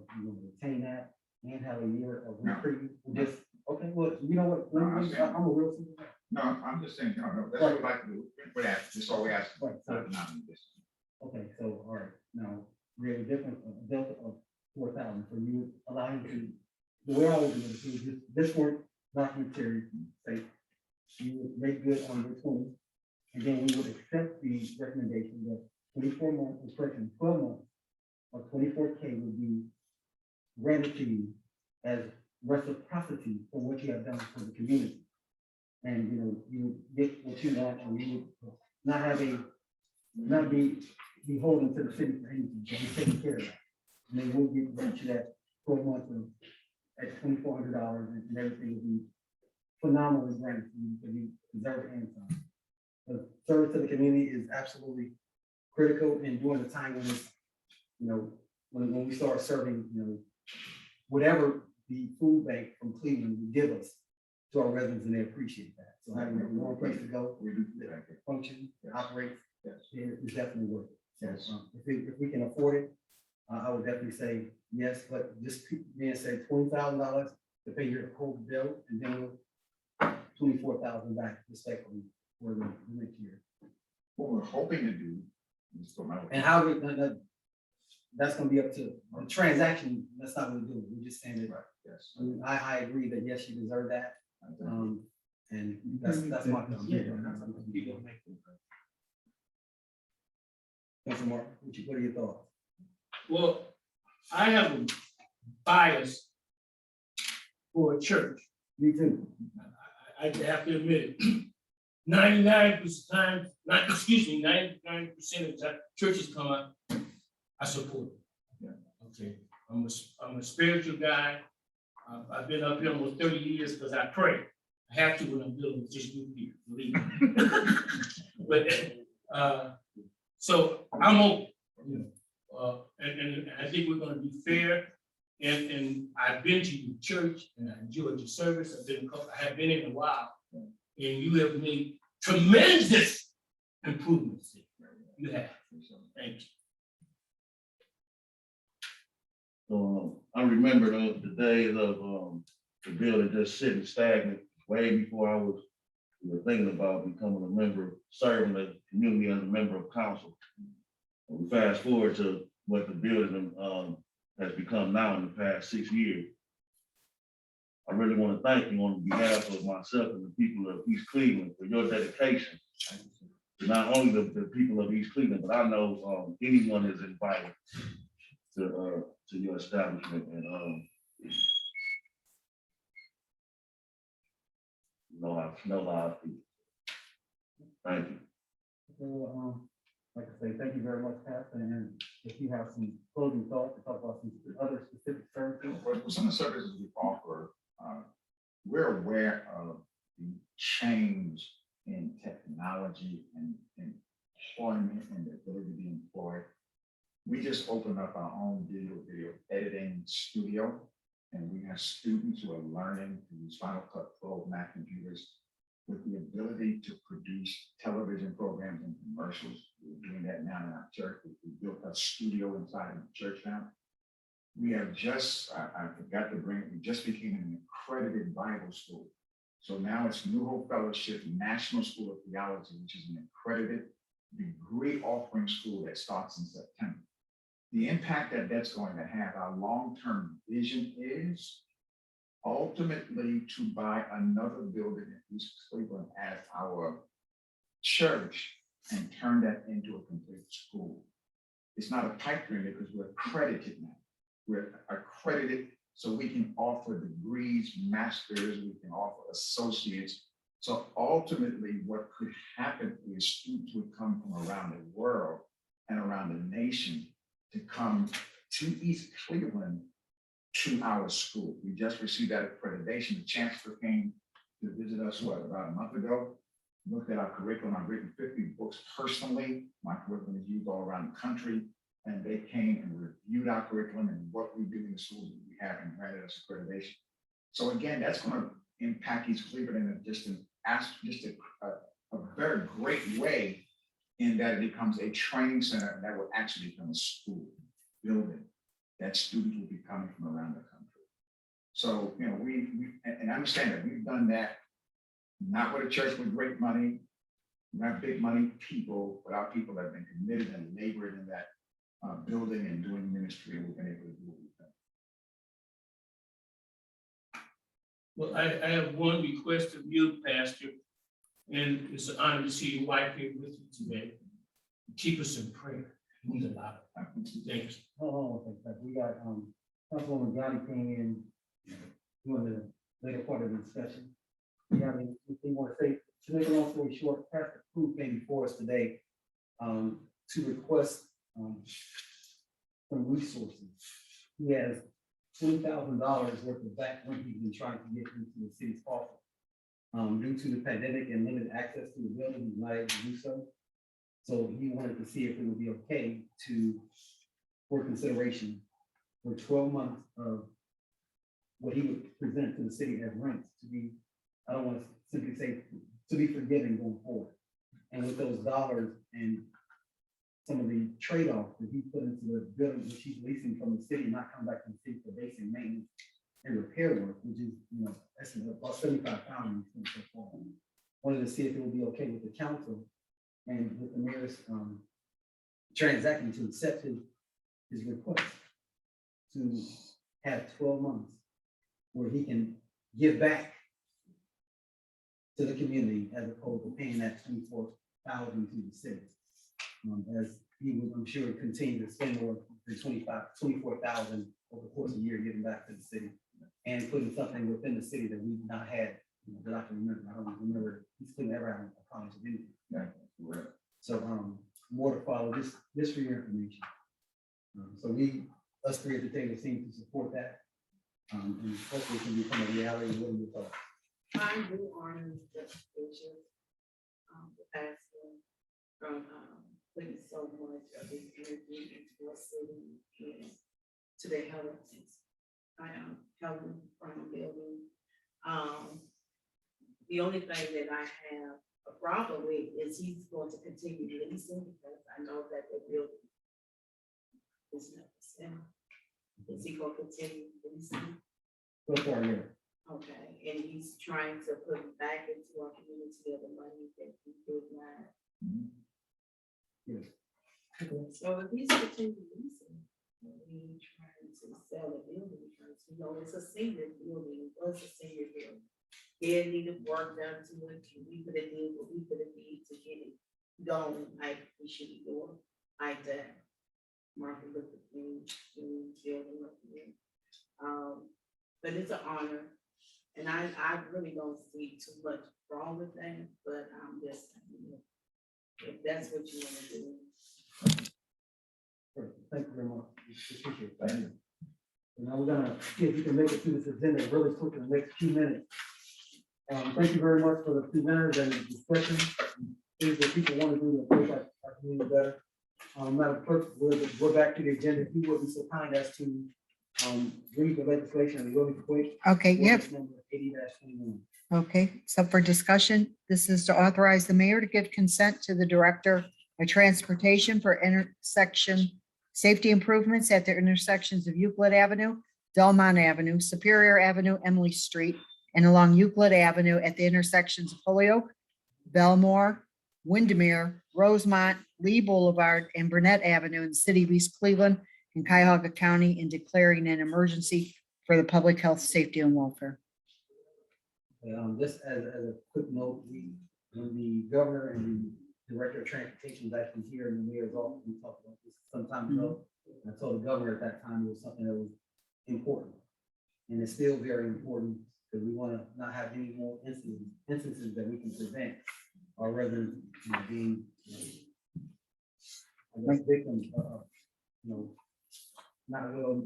retain that and have a year of reprieve? Just, okay, well, you know what, I'm a real simple guy. No, I'm just saying, no, that's what we like to do. We're asking, that's all we ask. Right, okay, so, all right, now, we have a difference, a delta of 4,000, so you allow him to, the way I would do it is this work documentary, say, you would make good on your 20, and then we would accept the recommendation that 24 months, or correction, 12 months, or 24K would be granted to you as reciprocity for what you have done for the community. And, you get what you want, and you would not be beholden to the city for anything, but be taken care of. And then we'll get you that 12 months of at $2,400, and everything will be phenomenally granted to you, because you deserve it and some. The service to the community is absolutely critical, and during the time when it's, when we start serving, whatever the food bank from Cleveland would give us to our residents, and they appreciate that. So having one place to go, We do that function, operate, Yes. is definitely worth it. Yes. So, if we can afford it, I would definitely say yes, but just being said, $20,000 to pay your whole bill, and then 24,000 back respectfully for the next year. What we're hoping to do is for my. And how that's gonna be up to the transaction. That's not what we're doing. We're just saying that. Right, yes. I agree that yes, you deserve that. I And that's my. Councilman Mark, what are your thoughts? Well, I have a bias for a church. Me too. I have to admit it. 99% of the time churches come out, I support it. Yeah. Okay, I'm a spiritual guy. I've been up here almost 30 years because I pray. I have to when I'm dealing with just you here, believe me. But so I'm open, and I think we're gonna be fair. And I've been to your church and I enjoyed your service. I have been in a while, and you have made tremendous improvements. You have. Thank you. So I remember the days of the building just sitting stagnant way before I was thinking about becoming a member, serving the community as a member of council. And we fast forward to what the building has become now in the past 6 years. I really want to thank you on behalf of myself and the people of East Cleveland for your dedication. To not only the people of East Cleveland, but I know anyone is invited to your establishment, and know how I feel. Thank you. So, like I say, thank you very much, Pastor. And if you have some closing thoughts to talk about some other specific services. For some of the services we offer, we're aware of the change in technology and employment and the ability to be employed. We just opened up our own video editing studio, and we have students who are learning to use Final Cut Pro Mac computers with the ability to produce television programs and commercials. We're doing that now in our church. We built a studio inside of the church now. We have just, I forgot to bring it, we just became an accredited Bible school. So now it's New Hope Fellowship National School of Theology, which is an accredited degree offering school that starts in September. The impact that that's going to have, our long-term vision is ultimately to buy another building in East Cleveland as our church and turn that into a complete school. It's not a pipe dream because we're accredited now. We're accredited so we can offer degrees, masters, we can offer associates. So ultimately what could happen is students would come from around the world and around the nation to come to East Cleveland to our school. We just received that accreditation. The chancellor came to visit us, about a month ago, looked at our curriculum. I've written 50 books personally. My curriculum is used all around the country. And they came and reviewed our curriculum and what we do in the schools that we have and granted us accreditation. So again, that's going to impact East Cleveland in a very great way, in that it becomes a training center that will actually become a school building. that students will be coming from around the country. So, you know, and I understand that we've done that, not with a church with great money, not big money people, but our people that have been committed and labored in that building and doing ministry, and we've been able to do what we've done. Well, I have one request of you, Pastor, and it's an honor to see your wife here with you today. Keep us in prayer. We need a lot of thanks. Oh, we got, Councilwoman Johnny came in during the later part of the discussion. You have anything more to say? To make a long story short, Pastor Crew came before us today, to request, some resources. He has $20,000 worth of back rent he's been trying to get into the city's coffers. Due to the pandemic and limited access to the building, he's not able to do so. So he wanted to see if it would be okay to, for consideration, for 12 months of what he would present to the city as rent to be, I don't want to simply say, to be forgiven going forward. And with those dollars and some of the trade-offs that he put into the building, which he's leasing from the city, not come back to the city for basic maintenance and repair work, which is, you know, that's about 75,000. Wanted to see if it would be okay with the council and with the mayor's transacting to accept his request to have 12 months where he can give back to the community as opposed to paying that 24,000 to the city. As he would, I'm sure, continue to spend more than 24,000 over the course of the year giving back to the city and putting something within the city that we've not had, you know, that I can remember. I don't remember he's couldn't ever have a college of anything. Yeah, right. So more to follow, just for your information. So us three at the table seem to support that. And hopefully it can become a reality. What are your thoughts? I do honor the picture, the pastor, from putting so much of his energy into our city and to the Helen, Helen Prime building. The only thing that I have a problem with is he's going to continue leasing because I know that the building is not the same. Is he going to continue leasing? So far, yeah. Okay, and he's trying to put back into our community of the money that he did not. Yes. So if he's continuing leasing, we trying to sell the building because, you know, it's a senior building, it was a senior building. It needed work done to it, we could have did what we could have did to get it going, like we should be doing, like that. Martin Luther King, building up here. But it's an honor. And I really don't see too much wrong with that, but I'm just, if that's what you want to do. Perfect. Thank you very much. Appreciate it. Thank you. And now we're gonna see if you can make it through this agenda really quick in the next few minutes. Thank you very much for the presenters and the discussion. Things that people want to do to make our community better. Madam Clerk, we're back to the agenda. If you would be so kind as to read the legislation really quick. Okay, yep. Ordinance number 80-21. Okay, so for discussion, this is to authorize the mayor to give consent to the director of transportation for intersection safety improvements at the intersections of Euclid Avenue, Delmont Avenue, Superior Avenue, Emily Street, and along Euclid Avenue at the intersections of Holyoke, Belmore, Windermere, Rosemont, Lee Boulevard, and Burnett Avenue in the city of East Cleveland and Cuyahoga County, and declaring an emergency for the public health, safety, and welfare. Just as a quick note, when the governor and the director of transportation was actually here in the mayor's office, we talked about this some time ago. I told the governor at that time it was something that was important. And it's still very important because we want to not have any more instances that we can prevent our residents, you know, being, I guess, victims of, you know, not well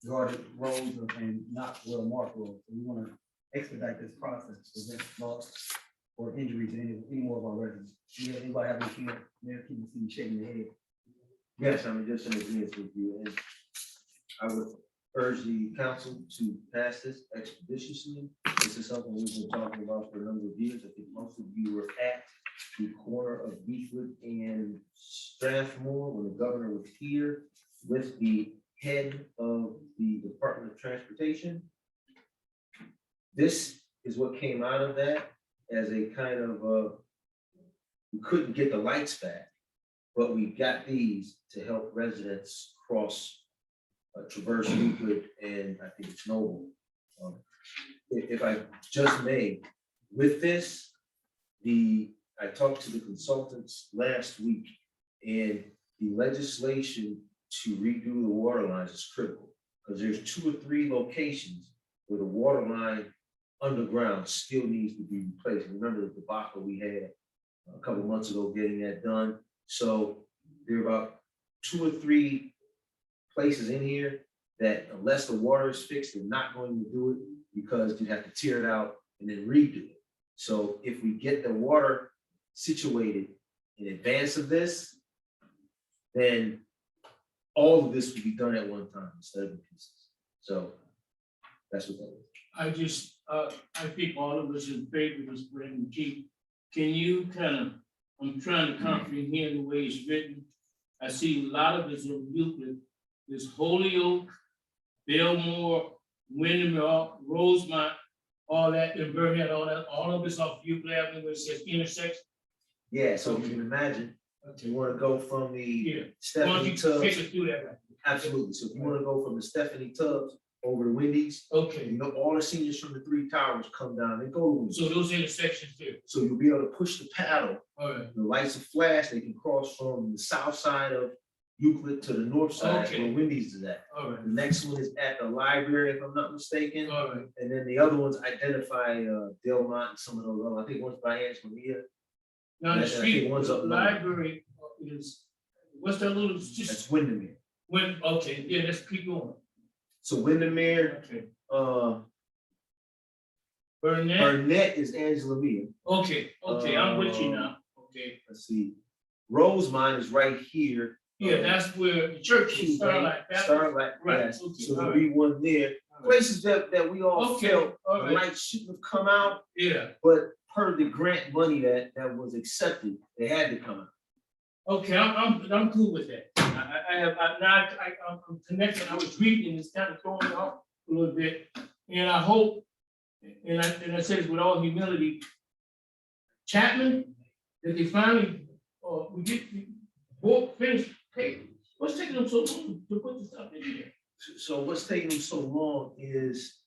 guarded roads and not well marked roads. So we want to expedite this process to prevent loss or injuries to any more of our residents. Anybody have anything that people see shaking their head? Yes, I'm just in agreement with you, and I would urge the council to pass this expeditiously. This is something we've been talking about for a number of years. I think most of you were at the corner of Beechwood and Strathmore when the governor was here with the head of the Department of Transportation. This is what came out of that as a kind of, we couldn't get the lights back, but we got these to help residents cross Traverse Euclid and I think it's Noble. If I just may, with this, I talked to the consultants last week, and the legislation to redo the water lines is critical, because there's 2 or 3 locations where the water line underground still needs to be replaced. Remember the debacle we had a couple months ago getting that done? So there are about 2 or 3 places in here that unless the water is fixed, they're not going to do it, because you have to tear it out and then redo it. So if we get the water situated in advance of this, then all of this will be done at one time instead of in pieces. So that's what that is. I think all of us in favor of this, Brandon G. Can you kind of, I'm trying to comprehend the way it's written. I see a lot of this in Euclid. There's Holyoke, Belmore, Windermere, Rosemont, all that, and Burnett, all of it's off Euclid Avenue where it says intersection. Yeah, so you can imagine, you want to go from the Yeah. Why don't Stephanie you Tubbs. take us through that right? Absolutely. So if you want to go from the Stephanie Tubbs over to Wendy's, Okay, you know, all the seniors from the 3 towers come down and go to Wendy's. so those intersections there, So you'll be able to push the paddle. all right, The lights will flash. They can cross from the south side of Euclid to the north side Okay. where Wendy's is at. all right, The next one is at the library, if I'm not mistaken. all right. And then the other ones identify Delmont and some of those other. I think one's by Angelina. Now, the I think street, one's the up north. library is, what's that little, That's just, Windermere. when, okay, yeah, let's keep going. So Windermere, Okay. uh, Burnett, Burnett is Angela Mia. okay, I'm with you now, okay. Let's see. Rosemont is right here. Yeah, that's where the church is, Starlight Baptist. Starlight, Right, yes. okay, So there'll all be one there. All right. Places that we all Okay, felt all the right. lights shouldn't have come out, Yeah, but per the grant money that was accepted, they had to come out. okay, I'm cool with that. I'm connected, I was reading, it's kind of throwing me off a little bit. And I hope, and I say this with all humility, Chapman, that they finally, we get, finish, hey, what's taking them so long to put the stuff in here? So what's taking them so long is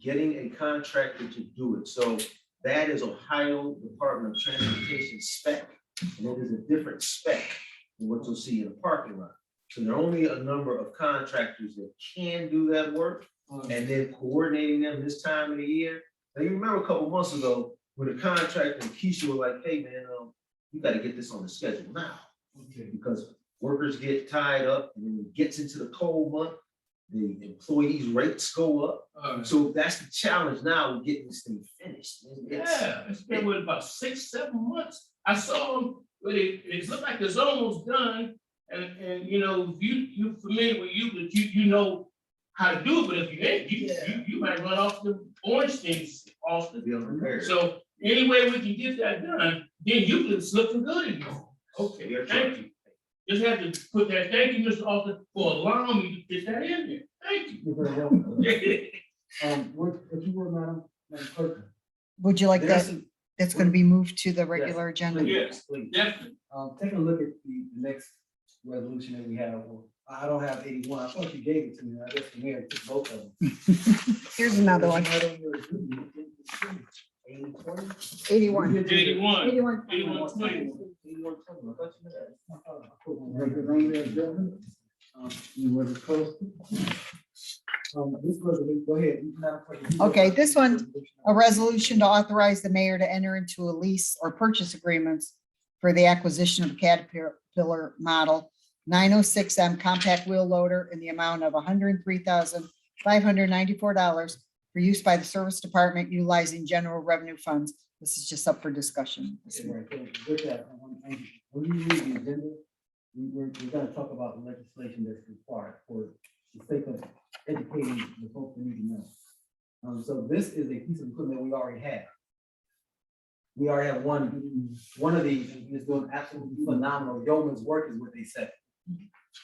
getting a contractor to do it. So that is Ohio Department of Transportation spec, and it is a different spec than what you'll see in a parking lot. So there are only a number of contractors that can do that work, and then coordinating them this time of the year. Now, you remember a couple months ago when the contractor and Keisha were like, hey, man, you gotta get this on the schedule now. Okay. Because workers get tied up, and when it gets into the cold month, the employees' rates go up. All right. So that's the challenge now with getting this thing finished. Yeah, it's been with about 6-7 months. I saw them, but it looked like it's almost done. And you know, you're familiar with Euclid, you know how to do it, but if you ain't, you might run off the orange things off the. Be unprepared. So any way we can get that done, then Euclid's looking good again. Okay, We are thank trying. you. Just have to put that, thank you, Mr. Arthur, for allowing me to get that in there. Thank you. You're very welcome. What you were, Madam Clerk? Would you like There's that? some- That's going to be moved to the regular agenda? Yes, Please. definitely. Taking a look at the next resolution that we have. Well, I don't have 81. I thought you gave it to me. I guess the mayor took both of them. Here's another one. 81. 81. 81. 81-20. You were close. This resolution, go ahead. Madam Clerk. Okay, this one, a resolution to authorize the mayor to enter into a lease or purchase agreements for the acquisition of a Caterpillar model 906M compact wheel loader in the amount of $103,594 for use by the service department utilizing general revenue funds. This is just up for discussion. Right, so with that, when you read the agenda, we're gonna talk about the legislation that's required for the sake of educating the folks who need to know. So this is a piece of equipment we already have. We already have one of these, and it's doing absolutely phenomenal. Yeoman's work is what they say.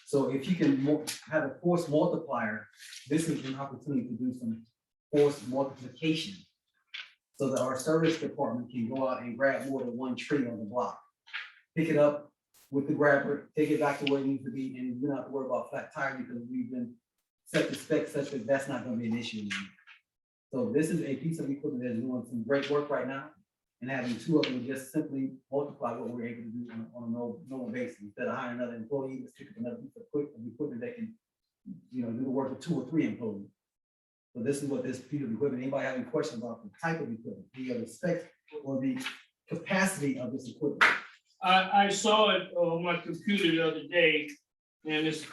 So if you can have a force multiplier, this is an opportunity to do some force multiplication. So that our service department can go out and grab more than one tree on the block. Pick it up with the grabber, take it back to where it needs to be, and we don't have to worry about flat tire because we've been set the specs such that that's not gonna be an issue anymore. So this is a piece of equipment that's doing some great work right now. And having two of them just simply multiply what we're able to do on a normal basis. Instead of hiring another employee, let's pick up another piece of equipment that can, do the work of 2 or 3 employees. So this is what this piece of equipment, anybody have any questions about the type of equipment, the specs or the capacity of this equipment? I saw it on my computer the other day, and it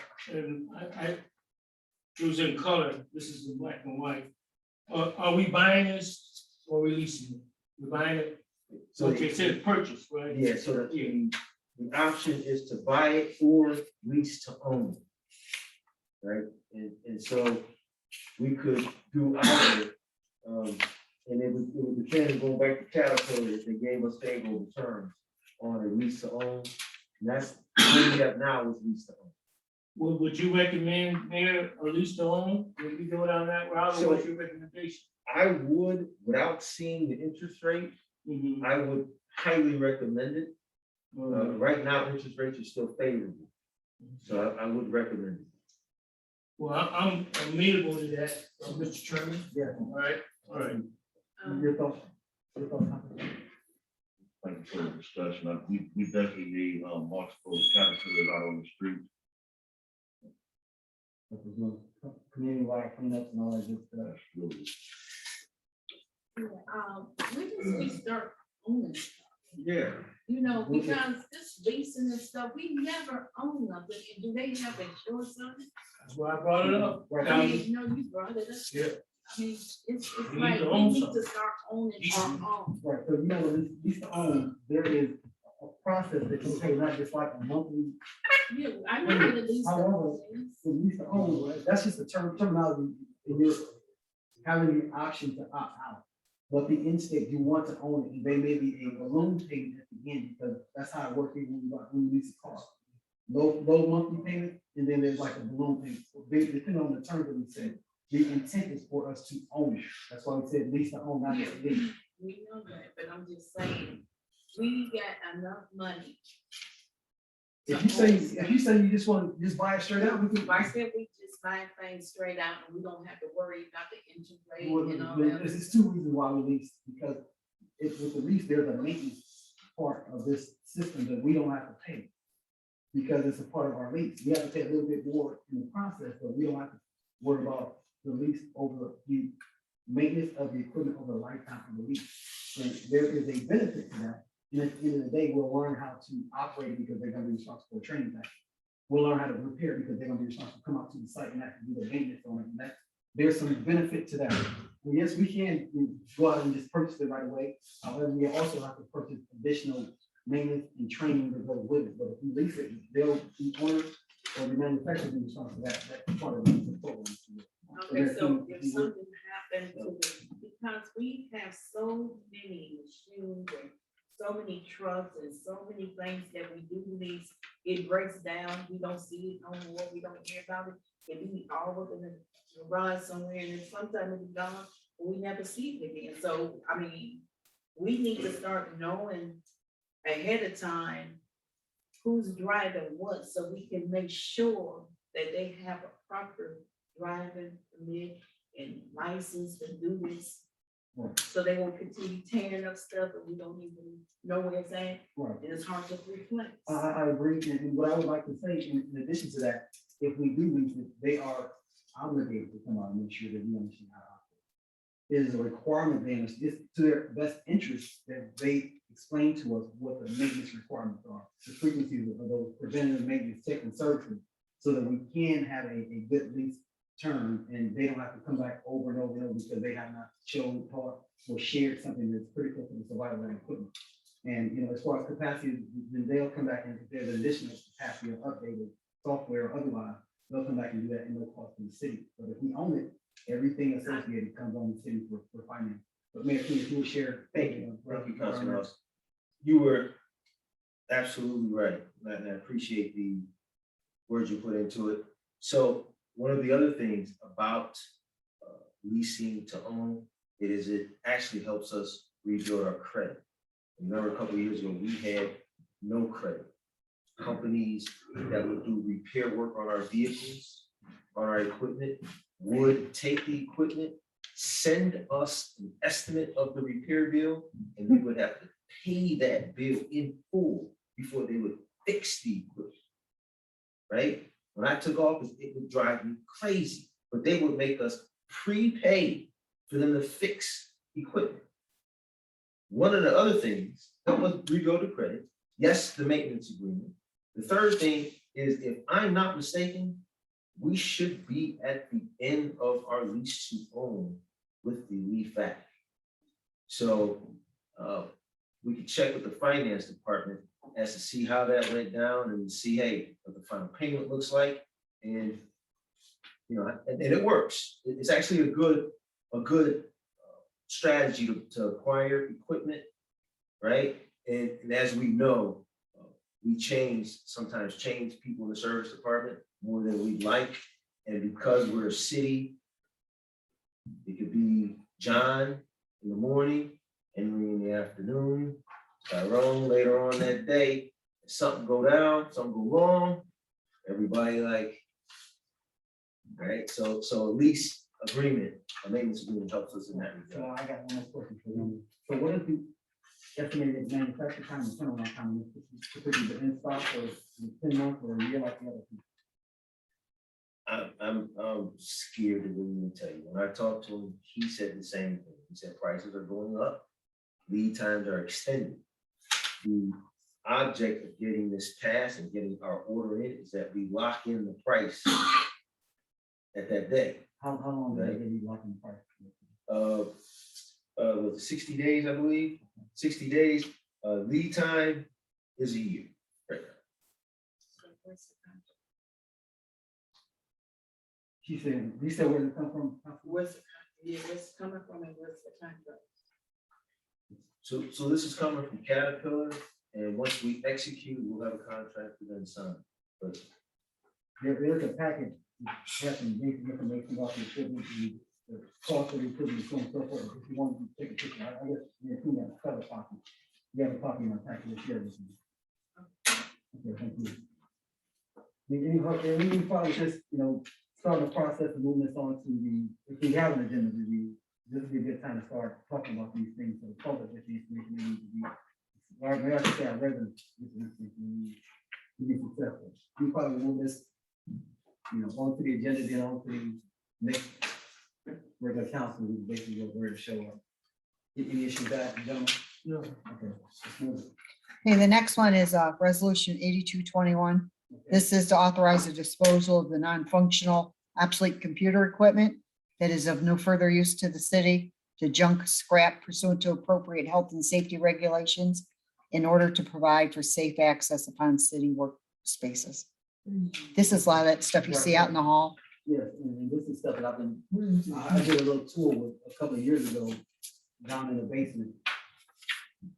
was in color. This is in black and white. Are we buying this or releasing it? We're buying it. So it said purchase, right? Yeah, so the option is to buy it or lease to own. Right, and so we could do either, and it would depend on going back to Caterpillar if they gave us favorable terms on a lease to own. And that's what we have now is lease to own. Well, would you recommend Mayor a lease to own? Would we go down that route, or what's your recommendation? I would, without seeing the interest rate, I would highly recommend it. Right now, interest rates are still favorable, so I would recommend it. Well, I'm amenable to that, Mr. Chairman. Yeah. All right, all right. Your thoughts? Thank you for the discussion. We definitely need multiple caterpillars out on the street. Community-wide cleanups and all that good stuff. Absolutely. When does we start owning stuff? Yeah. Because this leasing and stuff, we never own nothing. And do they have insurance on it? That's why I brought it up. I mean, you brought it up. Yeah. I mean, it's We need like to we own need something. to start owning our own. Right, so lease to own, there is a process that can take not just like a monthly. Yeah, I know what it is. However, for lease to own, right, that's just a terminology, and you're having the option to opt out. But the instinct, you want to own it, and they may be a balloon payment at the end, because that's how it works when you lease a car. Low monthly payment, and then there's like a balloon payment, so depending on the terms that we said, the intent is for us to own it. That's why we said lease to own, not just lease. We know that, but I'm just saying, we got enough money. If you say you just want to just buy it straight out, we can If I said we just buy things straight out and we don't have to worry about the interest rate and all Well, that. there's 2 reasons why we lease, because if with the lease, there's a maintenance part of this system that we don't have to pay. Because it's a part of our lease. We have to pay a little bit more in the process, but we don't have to worry about the lease over the maintenance of the equipment over the lifetime of the lease. And there is a benefit to that. And at the end of the day, we'll learn how to operate it because they're gonna be responsible for training back. We'll learn how to repair it because they're gonna be responsible to come out to the site and actually do the maintenance on it. And that, there's some benefit to that. Well, yes, we can go out and just purchase it right away. However, we also have to purchase additional maintenance and training that goes with it. But if we lease it, they'll be owner or the manufacturer be responsible for that. That's part of the program. Okay, so if something happened to the, because we have so many machines and so many trucks and so many things that we do lease, it breaks down, we don't see it no more, we don't hear about it. It be all up in the garage somewhere, and then sometimes it's gone, but we never see it again. So, I mean, we need to start knowing ahead of time who's driving what, so we can make sure that they have a proper driving permit and license to do this. Right. So they won't continue tearing up stuff that we don't even know where it's at, Right. and it's hard to replace. I agree, and what I would like to say, in addition to that, if we do lease it, they are obligated to come out and make sure that we understand how to operate. It is a requirement, then, it's to their best interest that they explain to us what the maintenance requirements are, the frequencies of those preventative maintenance, tech and services, so that we can have a good lease term, and they don't have to come back over and over and over because they have not shown, taught, or shared something that's critical to the survival of the equipment. And, as far as capacity, then they'll come back, and if there's additional capacity or updated software or otherwise, they'll come back and do that in no cost to the city. But if we own it, everything associated comes on the city for finance. But Mayor, if you would share. Thank you, Councilman Russ. You were absolutely right, and I appreciate the words you put into it. So one of the other things about leasing to own, it actually helps us rebuild our credit. Remember, a couple of years ago, we had no credit. Companies that would do repair work on our vehicles, on our equipment, would take the equipment, send us an estimate of the repair bill, and we would have to pay that bill in full before they would fix the equipment. Right? When I took office, it would drive me crazy, but they would make us prepay for them to fix equipment. One of the other things that was rebuild the credit, yes, the maintenance agreement. The third thing is, if I'm not mistaken, we should be at the end of our lease to own with the leaf act. So we can check with the finance department as to see how that went down and see, hey, what the final payment looks like. And, you know, and it works. It's actually a good strategy to acquire equipment, right? And as we know, we sometimes change people in the service department more than we'd like. And because we're a city, it could be John in the morning, Henry in the afternoon, Tyrone later on that day. If something go down, something go wrong, everybody like, right? So a lease agreement, a maintenance agreement helps us in that So regard. I got one more question for them. So what is the estimated manufacturer time and turnaround time? Is it typically the in stock or 10 months or a year like the other two? I'm scared to even tell you. When I talked to him, he said the same thing. He said prices are going up, lead times are extended. The object of getting this passed and getting our order in is that we lock in the price at that day. How long do they give you locking the price? Was it 60 days, I believe? 60 days. Lead time is a year. Right. She said, you said where did it come from? Where's it coming from and where's the contract? So this is coming from Caterpillar, and once we execute, we'll have a contract with them signed. But There's a package, has some basic information about the equipment, the cost of the equipment, so on and so forth. If you want to take a picture, I guess you're seeing that color copy. You have a copy in the package, share with me. Okay, thank you. Any probably just, start the process of moving this on to if we have an agenda review, this would be a good time to start talking about these things for the public, if the information they need to be. Like, may I say our residents, this information to be successful. We probably move this, onto the agenda, then on to the next regular council, who basically will ready to show up. Any issues with that, gentlemen? No. Okay. Let's move it. Okay, the next one is resolution 8221. Okay. This is to authorize the disposal of the non-functional obsolete computer equipment that is of no further use to the city, to junk scrap pursuant to appropriate health and safety regulations in order to provide for safe access upon city workspaces. This is a lot of that stuff you see out in the hall. Yes, and this is stuff that I did a little tour with a couple of years ago down in the basement.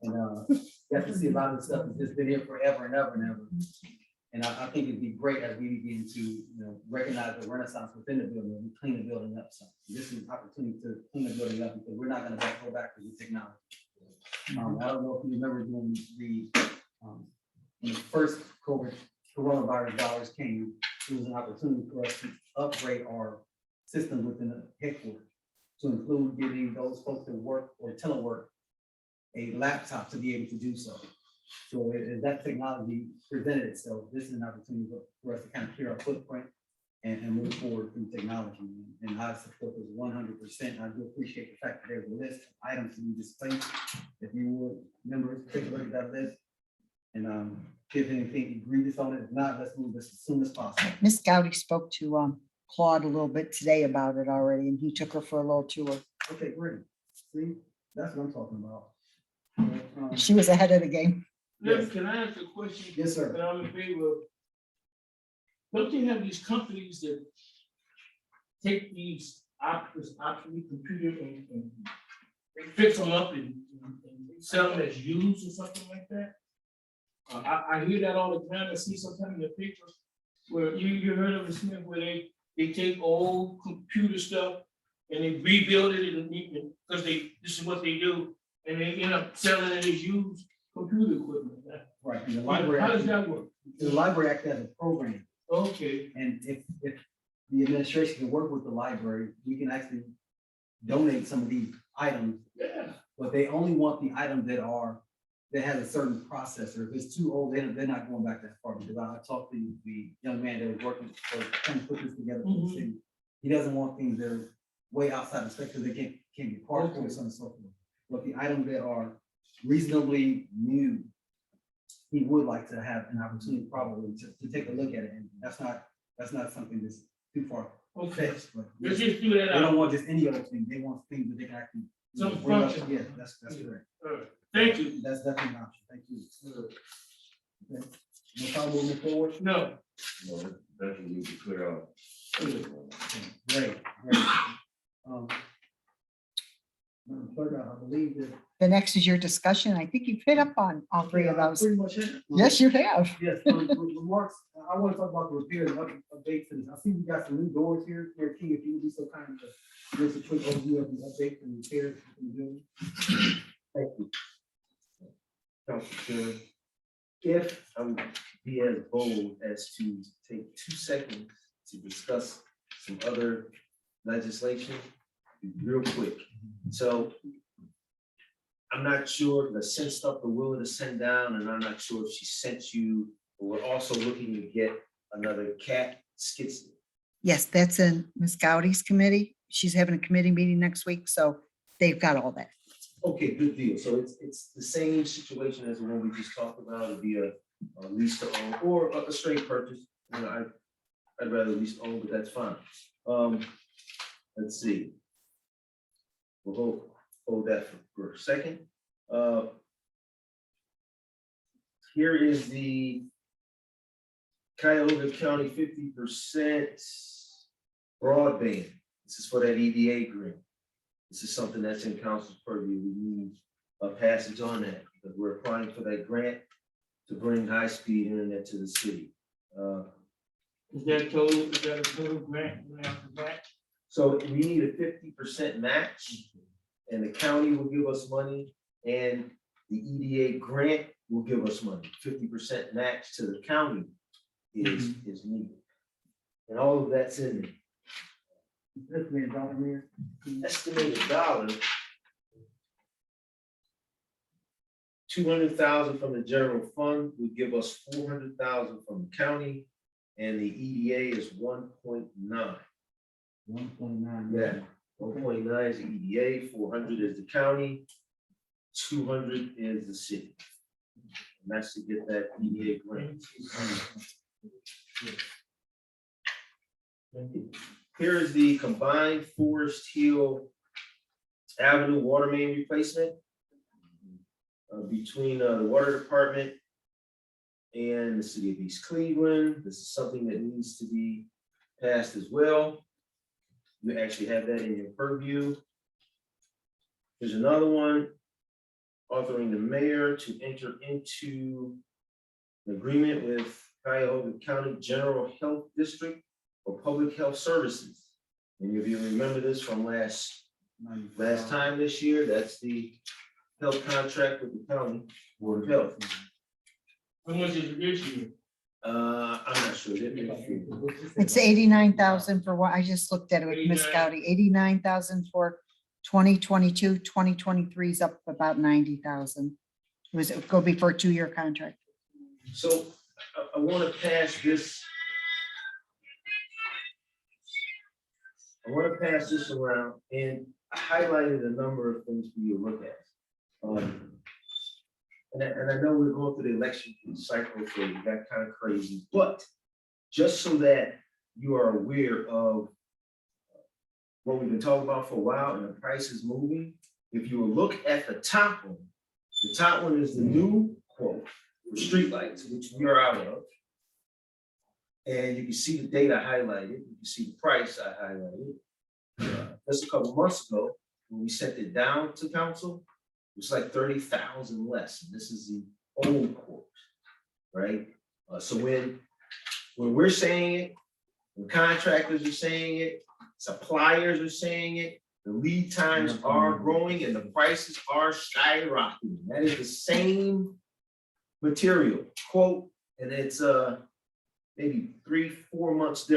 And you have to see a lot of the stuff that's just been here forever and ever and ever. And I think it'd be great as we begin to, recognize the renaissance within the building, and we clean the building up. So this is an opportunity to clean the building up because we're not gonna go back to the technology. I don't know if you remember when the first coronavirus dollars came, it was an opportunity for us to upgrade our system within the headquarters to include giving those folks that work or telework a laptop to be able to do so. So as that technology presented itself, this is an opportunity for us to kind of clear our footprint and move forward through technology. And I support this 100%. I do appreciate the fact that there's a list of items to be displayed. If you would, members, take a look at that list. And if anything egregious on it, if not, let's move this as soon as possible. Miss Gowdy spoke to Claude a little bit today about it already, and he took her for a little tour. Okay, great. See, that's what I'm talking about. She was ahead of the game. Yes, can I ask a question? Yes, sir. That I'm in favor of. Don't you have these companies that take these obsolete computers and fix them up and sell them as used or something like that? I hear that all the time. I see sometimes in the paper. where you heard of it, Smith, where they take old computer stuff and they rebuild it because this is what they do, and they end up selling it as used computer equipment. Right, and the How library, does that work? the library acts as a program, Okay, and if the administration can work with the library, we can actually donate some of these items, yeah, but they only want the items that has a certain processor. If it's too old, they're not going back that far, because I talked to the young man that was working, or trying to put this together for the city. He doesn't want things that are way outside the spec, because they can't be parked or so on and so forth. But the items that are reasonably new, he would like to have an opportunity probably to take a look at it, and that's not something that's too far okay. fetched, but Let's just do that they don't out. want just any other thing. They want things that they can actually. Some bring up. function. Yeah, that's correct. All right. Thank you. That's definitely an option. Thank you. Okay. No problem moving forward? No. No, that's what we need to clear out. Okay, great, great. Madam Clerk, I believe that. The next is your discussion. I think you've hit up on all three of Yeah, those. pretty much it. Yes, you have. Yes, remarks, I want to talk about the repairs and updates to this. I see we got some new doors here. Mayor King, if you would be so kind to give us a quick overview of the updates and repairs in the building. Thank you. Council Chairman, if I'm be as bold as to take 2 seconds to discuss some other legislation, real quick. So I'm not sure, the sent stuff the Willa to send down, and I'm not sure if she sent you, but we're also looking to get another cat skits. Yes, that's in Ms. Gowdy's committee. She's having a committee meeting next week, so they've got all that. Okay, good deal. So it's the same situation as the one we just talked about. It'd be a lease to own or a straight purchase. You know, I'd rather lease to own, but that's fine. Let's see. We'll hold that for a second. Here is the Cuyahoga County 50% broadband. This is for that EDA grant. This is something that's in council's purview. We need a passage on that because we're applying for that grant to bring high-speed internet to the city. Is that a total grant? So we need a 50% match, and the county will give us money, and the EDA grant will give us money. 50% match to the county is needed. And all of that's in there. Estimated dollar, Mayor? Estimated dollar. 200,000 from the general fund would give us 400,000 from the county, and the EDA is 1.9. 1.9. Yeah, 1.9 is the EDA, 400 is the county, 200 is the city. And that's to get that EDA grant. Here is the combined Forest Hill Avenue water main replacement between the water department and the city of East Cleveland. This is something that needs to be passed as well. You actually have that in your purview. There's another one authoring the mayor to enter into an agreement with Cuyahoga County General Health District for public health services. And if you remember this from last time this year, that's the health contract with the county board of health. How much is it this year? I'm not sure. Let me look here. It's 89,000 for what, I just looked at it with Ms. 89. Gowdy, 89,000 for 2022, 2023 is up about 90,000. It was go before a 2-year contract. So I want to pass this. I want to pass this around, and I highlighted a number of things for you to look at. And I know we're going through the election cycle, so it got kind of crazy, but just so that you are aware of what we've been talking about for a while and the price is moving, if you will look at the top one is the new quote for streetlights, which we are out of. And you can see the data highlighted, you can see the price I highlighted. Just a couple months ago, when we sent it down to council, it was like 30,000 less. And this is the old quote, right? So when When we're saying it, when contractors are saying it, suppliers are saying it, the lead times are growing and the prices are skyrocketing. That is the same material, quote, and it's maybe 3-4 months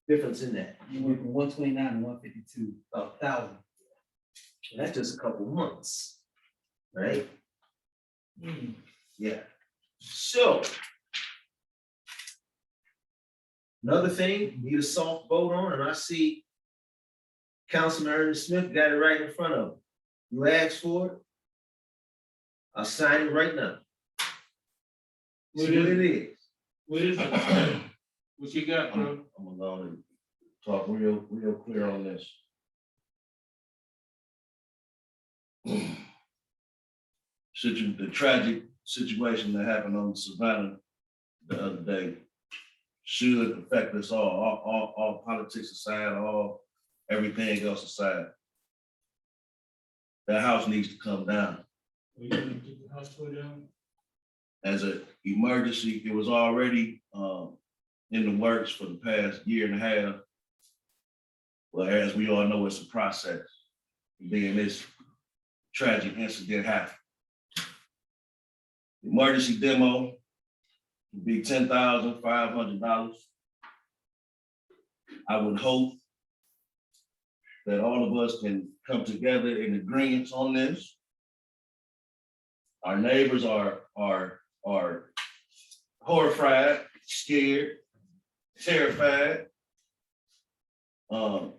difference in that. You went from 129 to 152 thousand. And that's just a couple months, right? Yeah. So another thing, need a soft vote on, and I see Councilman Smith got it right in front of him. You asked for it. I'll sign it right now. See what it is. What is it? What you got, bro? I'm gonna talk real clear on this. The tragic situation that happened on Savannah the other day should affect us all politics aside, everything else aside. That house needs to come down. You gonna get the house put down? As an emergency, it was already in the works for the past year and a half. Well, as we all know, it's a process. Then this tragic incident happened. Emergency demo would be $10,500. I would hope that all of us can come together in agreement on this. Our neighbors are horrified, scared, terrified. I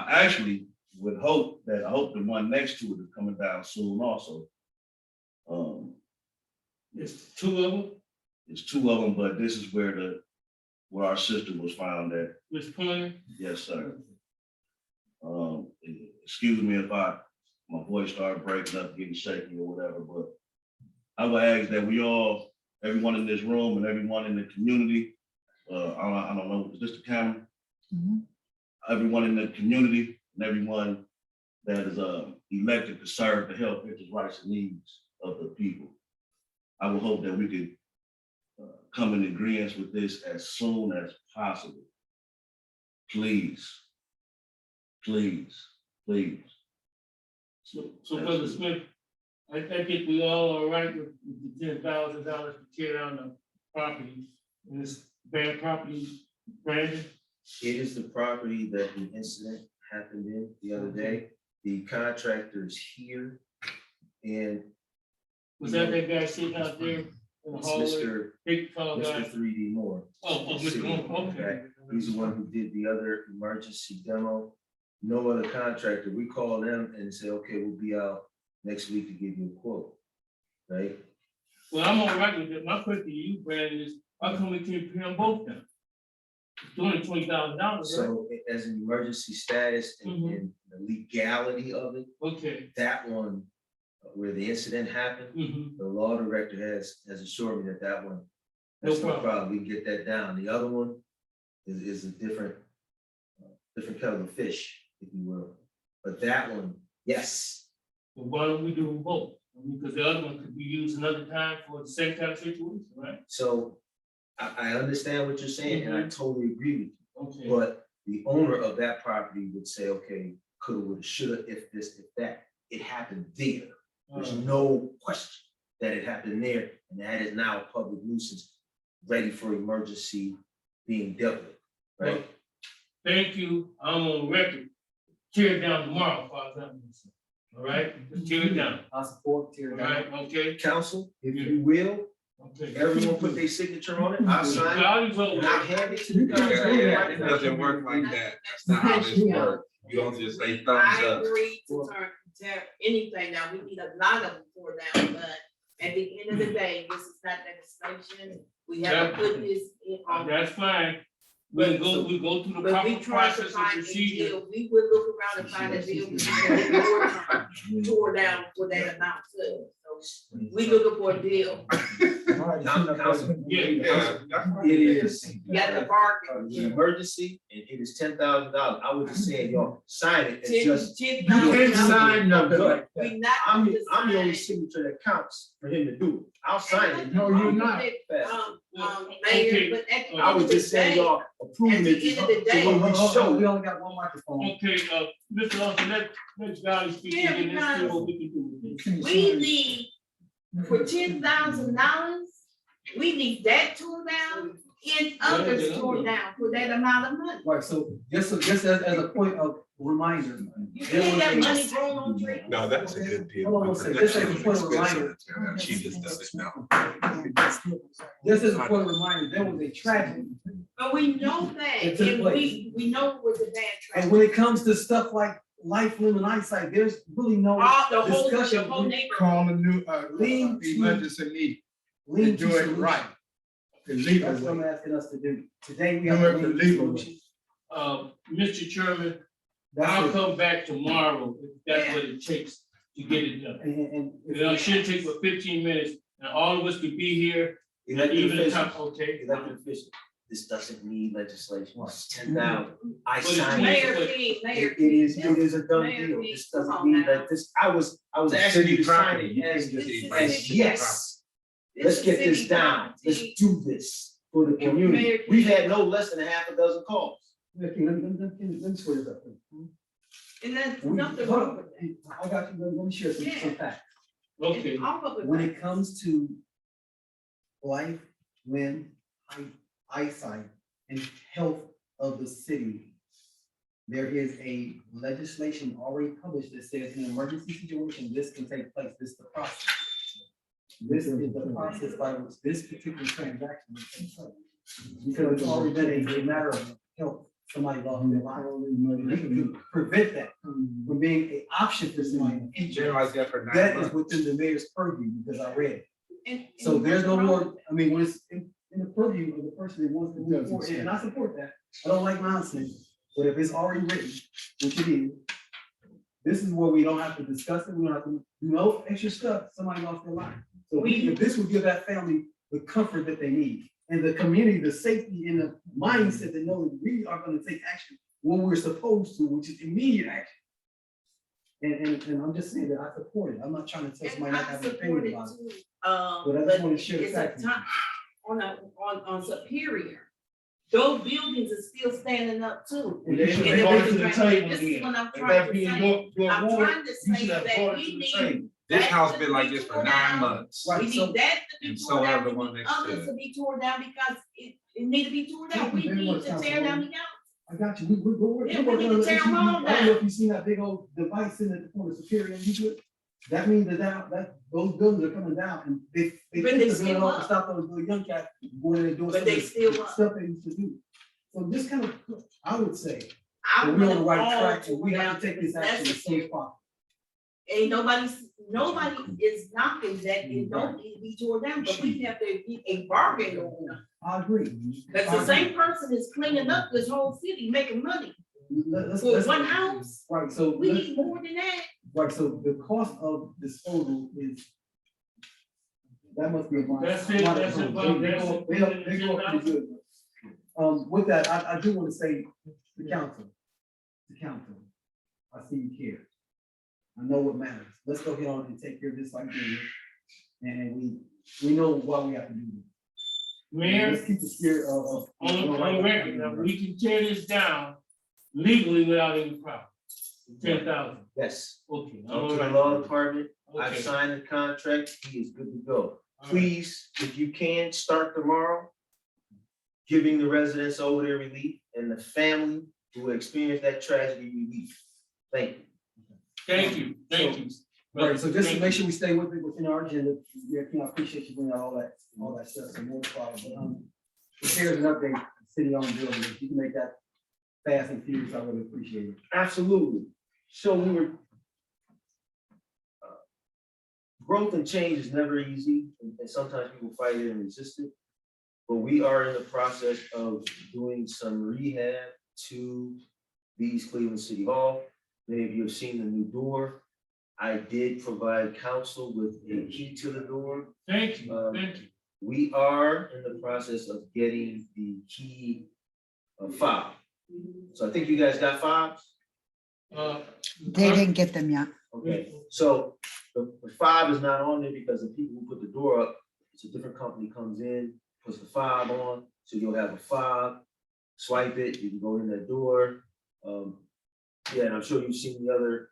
actually would hope the one next to it is coming down soon also. It's two of them, It's two of them, but this is where our sister was found at. Miss Ponder. Yes, sir. Excuse me if my voice started breaking up, getting shaky or whatever, but I would ask that everyone in this room and everyone in the community, I don't know, is this the camera? Mhm. Everyone in the community and everyone that is elected to serve the health, interest, rights, and needs of the people. I would hope that we could come in agreement with this as soon as possible. Please, please, please. So Brother Smith, I think we all right with the $10,000 to tear down the property, and it's bad property, Brandon. It is the property that the incident happened in the other day. The contractor is here and Was that guy sitting out there in the it's hallway? Big tall guy. Mr. 3D Moore. Oh, Mr. Moore, okay. He's the one who did the other emergency demo. No other contractor. We call them and say, okay, we'll be out next week to give you a quote, right? Well, I'm all right with it. My question to you, Brandon, is how come we can't pay them both now? It's $20,000, right? So as an emergency status and Mhm. and the legality of it, Okay. that one where the incident happened, Mhm. the law director has assured me that one, No that's no problem. problem. We can get that down. The other one is a different kettle of fish, if you will. But that one, yes. Well, why don't we do them both? I mean, because the other one could be used another time for the same kind of situation, right? So I understand what you're saying and I totally agree with you. Okay. But the owner of that property would say, okay, coulda, woulda, shoulda, if this, if that. It happened there. There's no question that it happened there, and that is now a public nuisance ready for emergency being dealt with, right? Thank you. I'm on record. Tear it down tomorrow, for example. All right? Just tear it down. I support All tear right, down. okay? Council, if you will, Okay. everyone put their signature on it, I'll sign it, I'll vote. and I'll hand it to the It contractor. doesn't work like that. That's not how this works. You don't just say thumbs I up. agree to tear anything down. We need a lot of them tore down, but at the end of the day, this is not legislation. We have to put this in on. That's fine. We go through the But we proper trying to process and find a procedure. deal. We would look around and find a deal. We can get more time tore down for that amount too. So we looking for a deal. It is. You got the bargain. The emergency, and it is $10,000. I was just saying, y'all, sign it, it's Ten, just, ten you can't thousand. sign nothing like that. We not. I'm gonna the only sign. signature that counts for him to do it. I'll sign it. No, you're not. Mayor, but at the I end was of the just saying, day, y'all approving at it. the end of the day- So when we show We it, only got one microphone. Okay, Mr. Lawson, let's God speak, Yeah, and then let's see because- what we can do with this. we need, for $10,000, we need that tore down and others tore down for that amount of money. Right, so just as a point of reminder. You there see was that a- money growing on trees? No, that's a good deal. Hold on one second. Just as a point of reminder. She just does it now. Just as a point of reminder, there was a tragedy. But we know that, It took and place. we know it was a bad And tragedy. when it comes to stuff like life, limb, and eyesight, there's really no All, the whole discussion. neighborhood. Call a new, Lean to- emergency meeting, Lean and to do it solution. right. The That's legal what I'm way. asking us to do. Today, we Do have. it to the lean to legal way. solution. Mr. Chairman, I'll That's it. come back tomorrow if that's what it takes to get it done. And You know, it should take for 15 minutes, and all of us could be here, elected even the officials, time, okay? elected officials, this doesn't need legislation, it's 10,000. I But it's signed Mayor it. King, Mayor It is, King, it is a done Mayor deal, King, this come doesn't on need now. that, this, I was asking you to sign it as, This is as city yes. This Let's is get this city down, let's property. do this for the community. Mayor We've King. had no less than a half a dozen calls. Okay, let me square this up. And there's We- nothing hold wrong on. with that. I got you, let me share some Yeah. facts. Okay, It's all of it. When it comes to life, limb, eyesight, and health of the city, there is a legislation already published that says in an emergency situation, this can take place, this is the process. This is the process by which this particular transaction will take place. Because it's already been a matter of health, somebody lost their life. We can prevent that from being an option for somebody in the future. Generalized that for 9 That is months. within the mayor's purview, because I read it. And- So and there's no what's wrong more, I mean, when it's in the purview of the person that wants to move forward, and I support that. I don't like nonsense, but if it's already written, which it is, this is where we don't have to discuss it, we don't have to do no extra stuff, somebody lost their life. So if this would give that family the comfort that they need, and the community, the safety and the mindset that know that we are gonna take action when we're supposed to, which is immediate action. And I'm just saying that I support it, I'm not trying to tell somebody not to have an opinion about it. But I just wanna share the it's a fact. time, on Superior, those buildings are still standing up too. And they should And have then brought it to the we- table this is again. what I'm If trying that to being say. your I'm ward, trying to you say should have that brought it we to the need. table. This that house to been like be this for tore 9 down. months. Right, We so- need that to be And so tore have down, the we one need next to others it. to be tore down because it need to be tore down, Thank you we very need much, to tear down the house. I got you. We're Yeah, we working need on to the tear issue. them all I don't know down. if you've seen that big old device in at the corner of Superior and Euclid. That means that those buildings are coming down and they But took they the still building off to up. stop those little young cats going in and doing But some they of the still up. stuff they used to do. So this kind of, I would say, I that we're want on the it right all track and we tore have down to take if this it's action as soon necessary. as possible. Ain't nobody is knocking that it don't need to be tore down, but we have to be a bargain on it. I agree. Cause the same person is cleaning up this whole city, making money Let's- for let's- one house. Right, so. We let's- need more than that. Right, so the cost of disposal is. That must be a. That's it, that's about- They that's go it. they go up pretty good. With that, I do want to say, the council, I see you care. I know what matters. Let's go ahead on and take care of this like this. And we know why we have to do this. Mayor, Let's keep the spirit of. on record, now, we can tear this down legally without any problem. 10,000, Yes, okay. up to the law department, I've Okay. signed the contract, he is good to go. All right. Please, if you can, start tomorrow, giving the residents over their relief and the family who experienced that tragedy relief. Thank you. Thank you, thank you. Right, so just to make sure we stay within our agenda, yeah, I appreciate you bringing out all that stuff, and more problem, but, if there's an update, city-owned building, if you can make that fast and furious, I really appreciate it. Absolutely. So we were. Growth and change is never easy, and sometimes people fight it and resist it. But we are in the process of doing some rehab to the East Cleveland City Hall. Many of you have seen the new door. I did provide council with a key to the door. Thank you, thank you. We are in the process of getting the key fob. So I think you guys got fobs? They didn't get them yet. Okay, so the fob is not on there because the people who put the door up, it's a different company comes in, puts the fob on, so you'll have a fob, swipe it, you can go in that door. Yeah, and I'm sure you've seen the other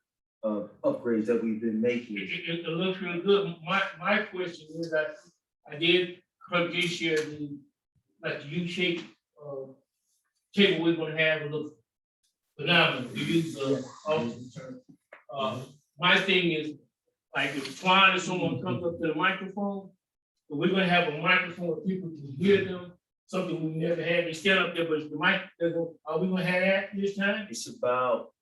upgrades that we've been making. It looks real good. My question is that I did come this year, like the U-shaped table we're gonna have, it looks phenomenal. We use the ultimate term. My thing is, like if Twan or someone comes up to the microphone, but we're gonna have a microphone where people can hear them, something we never had. They stand up there, but the mic, are we gonna have that this time? It's about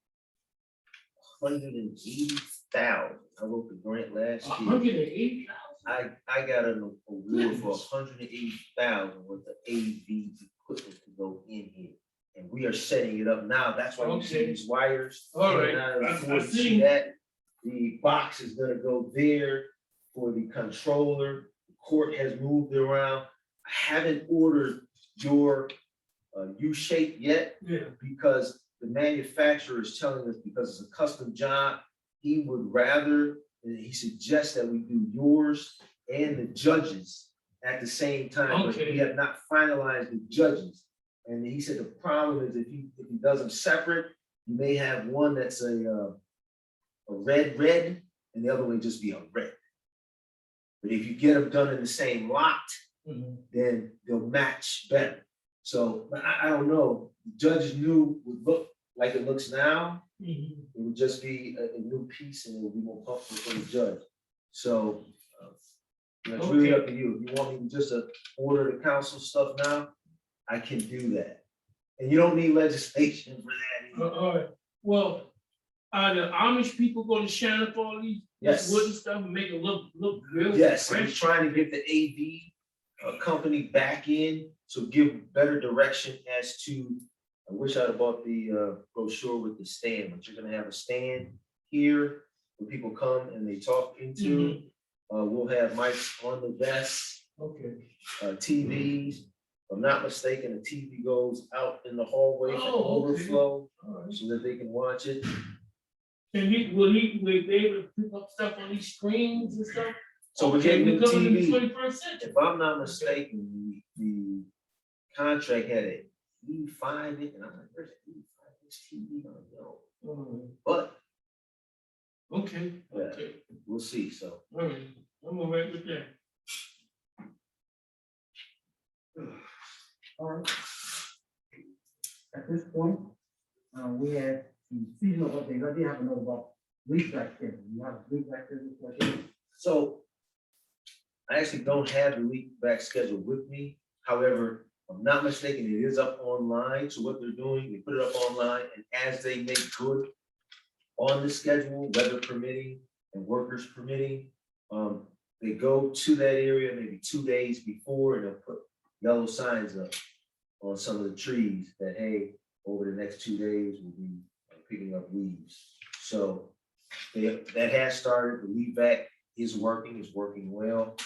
180,000. I wrote the grant last year. 180,000? I got an award for 180,000 with the AV equipment to go in here. And we are setting it up now. That's why you see Okay. these wires. All right. coming out of the I floor. You see. see that? The box is gonna go there for the controller. The court has moved it around. I haven't ordered your U-shape yet Yeah. because the manufacturer is telling us, because it's a custom job, he would rather, and he suggests that we do yours and the judges at the same time, but we Okay. have not finalized the judges. And he said the problem is if he does them separate, you may have one that's a red, and the other one just be a red. But if you get them done in the same lot, then they'll match better. So I don't know. The judges knew would look like it looks now. It would just be a new piece and it would be more comfortable for the judge. So it's really up to you. If you want me to just order the council stuff now, I can do that. And you don't need legislation for that either. All right, well, are the Amish people gonna shine up all these Yes. wooden stuff and make it look real? Yes, I'm fresh? trying to get the AV company back in to give better direction as to, I wish I'd have bought the brochure with the stand, but you're gonna have a stand here where people come and they talk into. We'll have mics on the desks, Okay. TVs. If I'm not mistaken, the TV goes out in the hallway for Oh, okay. overflow All right. so that they can watch it. And will he be able to pick up stuff on these screens and stuff? So we're Okay, getting we're the coming in the TV. 21st century. If I'm not mistaken, the contract had a E5 in it, and I'm like, where's the E5? This TV gonna go? But Okay, Yeah. okay, we'll see, so. all right, I'm all right with that. All right. At this point, we have some seasonal updates. I did have a note about leaf back schedule. You have a leaf back schedule? So I actually don't have the leak back schedule with me. However, if I'm not mistaken, it is up online. So what they're doing, they put it up online, and as they make good on the schedule, weather permitting and workers permitting, they go to that area maybe 2 days before, and they'll put yellow signs up on some of the trees that, hey, over the next 2 days, we'll be picking up leaves. So that has started. The leaf back is working well.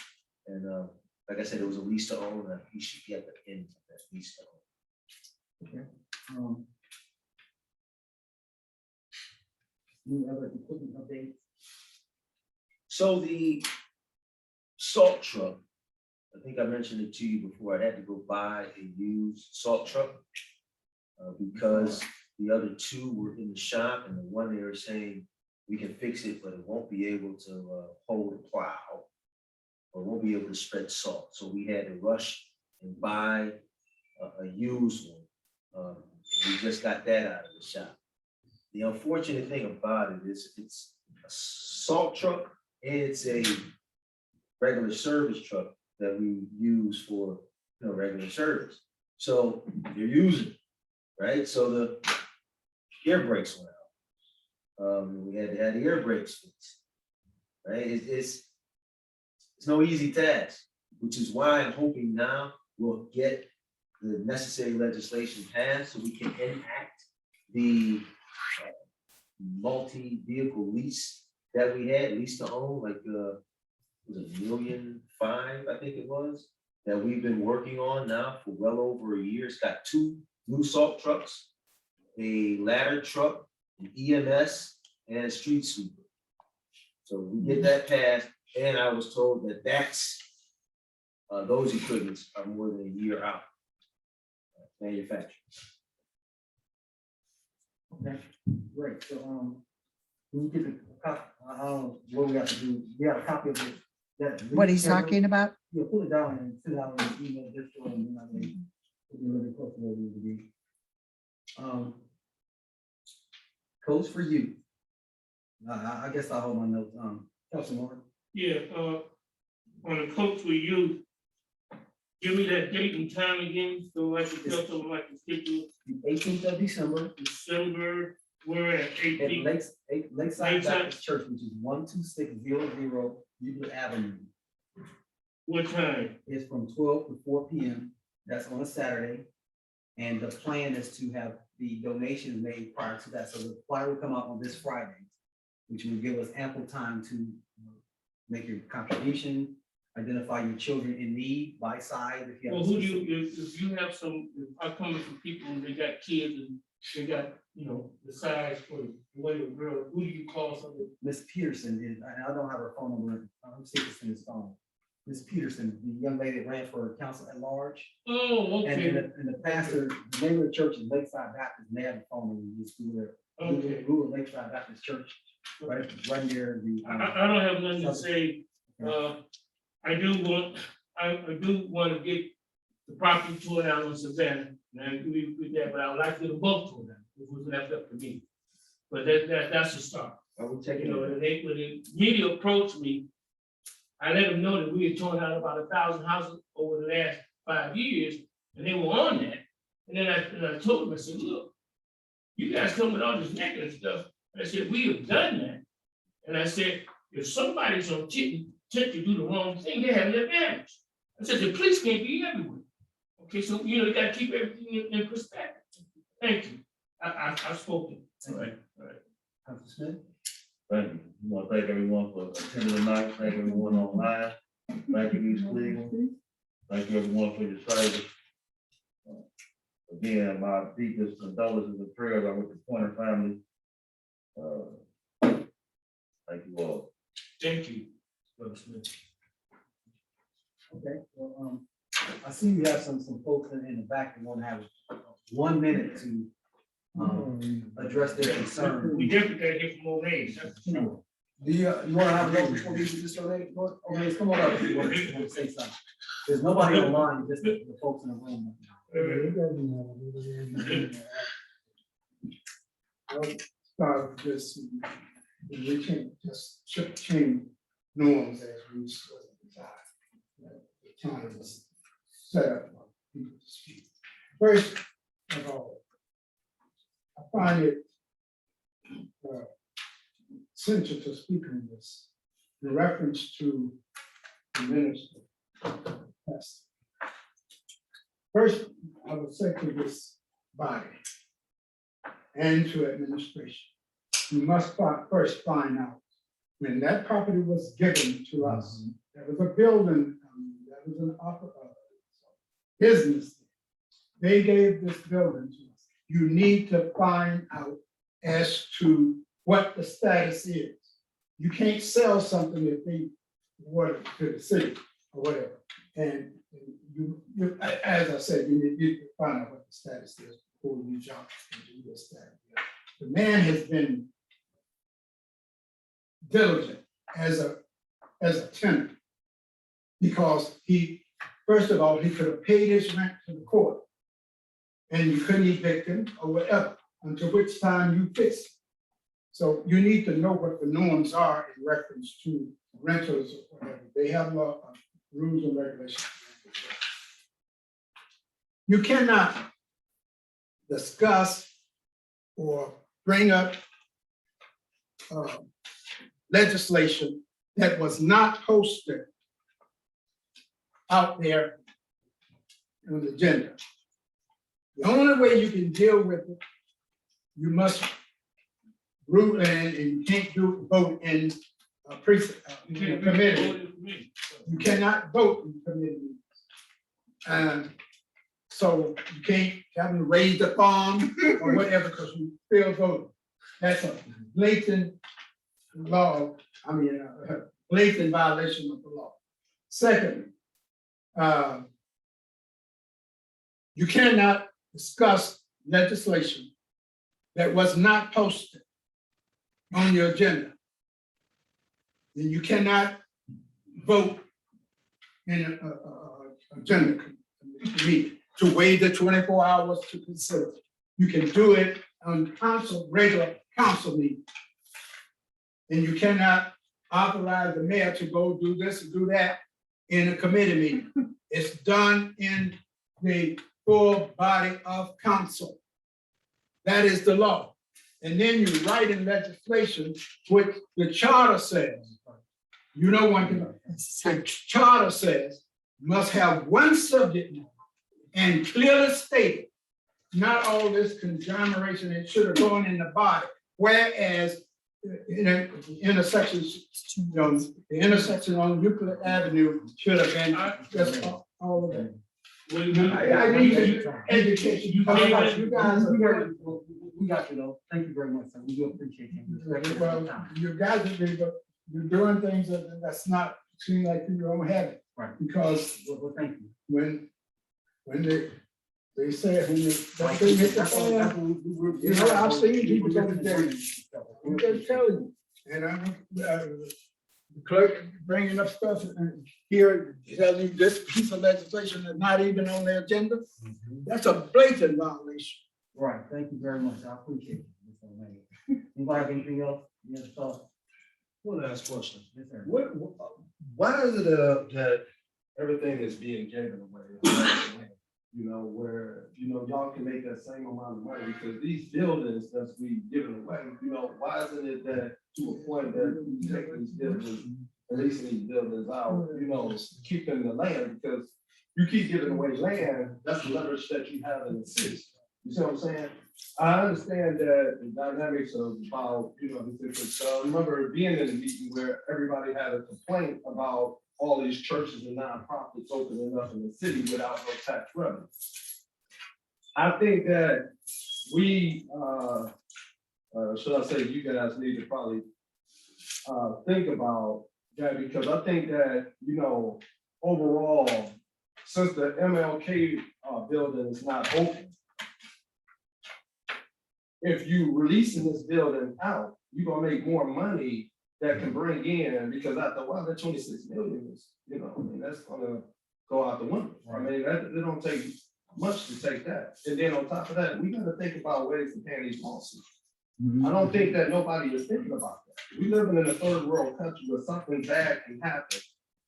And like I said, it was a lease to own, and he should be at the end of that lease to own. Okay. Any other equipment updates? So the salt truck, I think I mentioned it to you before, I had to go buy a used salt truck because the other two were in the shop, and the one they were saying, we can fix it, but it won't be able to hold a plow, or won't be able to spread salt. So we had to rush and buy a used one. And we just got that out of the shop. The unfortunate thing about it is it's a salt truck and it's a regular service truck that we use for, regular service. So you're using it, right? So the air brakes went out. We had to have the air brakes fixed, right? It's no easy task, which is why I'm hoping now we'll get the necessary legislation passed so we can enact the multi-vehicle lease that we had, lease to own, like was it $1.5 million, I think it was. that we've been working on now for well over a year. It's got 2 new salt trucks, a ladder truck, an EMS, and a street sweeper. So we get that passed, and I was told that those equipments are more than a year out. Manufactured. Okay, great. So, when you get the copy, I don't know what we have to do. We have a copy of it. What he's talking about? Yeah, pull it down and send out an email just so, and then I can, we'll be really close to where we need to be. Codes for you. I guess I'll hold my notes. Councilman Moore. Yeah, on the coach with you, give me that date and time again, so I can tell someone I can schedule The 18th of December December, we're at at 18. Lakeside Lakeside. Baptist Church, which is 12600 Euclid Avenue. What time? It's from 12 to 4 p.m. That's on a Saturday. And the plan is to have the donations made prior to that. So the flyer will come out on this Friday, which will give us ample time to make your contribution, identify your children in need by size. If you have Well, who do you, if you have some, if I come from people and they got kids and they got, you know, the size for the boy or girl, who do you call somebody? Miss Peterson is, and I don't have her phone number. I'm seeing this in his phone. Miss Peterson, the young lady that ran for council at large. Oh, And okay, the pastor, the name of the church is Lakeside Baptist, and they have a phone number. You just do their okay. Google Lakeside Baptist Church, right near the. I don't have nothing to say. I do want to get the property torn down on Savannah, and I agree with that, but I would like to get them both torn down, if it was left up to me. But that's a start. Are we You taking know, when the media approached me, I let them know that we had torn down about 1,000 houses over the last 5 years, and they were on that. And then I told them, I said, look, you guys come with all this negative stuff. I said, we have done that. And I said, if somebody's on tip to do the wrong thing, they have an advantage. I said, the police can't be everywhere. Okay, so, you know, you gotta keep everything in perspective. Thank you. I've spoken. All right, all right. Councilman Smith? Thank you. I want to thank everyone for attending tonight. Thank everyone online. Thank you, Ms. Cleveland. Thank you everyone for your service. Again, my deepest condolences and prayers are with the Pointer family. Thank you all. Thank you, Brother Smith. Okay, well, I see you have some folks in the back that want to have 1 minute to address their concern. We definitely gotta get from old age. That's for sure. Do you want to have a vote before we do this donate? Okay, come on up if you want to say something. There's nobody online, just the folks in the room. I'll start with this. We can't just change norms as we desire. The time is set up for people to speak. First of all, I find it essential to speak on this in reference to the minister. Yes. First, I would say to this body and to administration, you must first find out when that property was given to us, there was a building, that was an business. They gave this building to us. You need to find out as to what the status is. You can't sell something if they award it to the city or whatever. And you, as I said, you need to find out what the status is before you jump and do this, that. The man has been diligent as a tenant because he, first of all, he could have paid his rent to the court and you couldn't evict him or whatever, until which time you fix it. So you need to know what the norms are in reference to rentals or whatever. They have law, rules and regulations. You cannot discuss or bring up legislation that was not posted out there on the agenda. The only way you can deal with it, you must rule and you can't vote in a committee. You cannot vote in committee. And so you can't have them raise the farm or whatever, because we still voting. That's a blatant law, blatant violation of the law. Secondly, you cannot discuss legislation that was not posted on your agenda. And you cannot vote in a agenda meeting to waive the 24 hours to consider. You can do it on regular council meeting. And you cannot authorize the mayor to go do this and do that in a committee meeting. It's done in the full body of council. That is the law. And then you write in legislation, which the charter says, you know one thing, the charter says must have one subject matter and clearly stated, not all this conglomeration, it should have gone in the body. Whereas the intersection on Euclid Avenue should have been just all of that. I need education. You guys are very, we got you though. Thank you very much, sir. We do appreciate you. Well, you guys you're doing things that's not seem like you don't have it. Right. Because Well, thank you. when they said when that thing hit the fan, you know, I've seen people go to jail. I'm just telling you. And I'm the clerk bringing up stuff and here telling you this piece of legislation is not even on the agenda. That's a blatant violation. Right. Thank you very much. I appreciate it. Mr. Mayor. Anybody have anything else? Any other thoughts? One last question. Yes, sir. Why is it that everything is being given away? You know, where, you know, y'all can make that same amount of money, because these buildings that's we giving away, you know, why isn't it that to a point that we take these buildings, releasing these buildings out, you know, keeping the land, because you keep giving away land, that's the leverage that you have in the city. You see what I'm saying? I understand that the dynamics of how, you know, the different, I remember being in a meeting where everybody had a complaint about all these churches and nonprofits opening up in the city without no tax revenue. I think that we, should I say, you guys need to probably think about that, because I think that, you know, overall, since the MLK building is not open, if you releasing this building out, you're gonna make more money that can bring in, because after a while, that 26 million is, you know, I mean, that's gonna go out the window. I mean, that, it don't take much to take that. And then on top of that, we gotta think about ways to pay these lawsuits. I don't think that nobody is thinking about that. We living in a third world country where something bad can happen.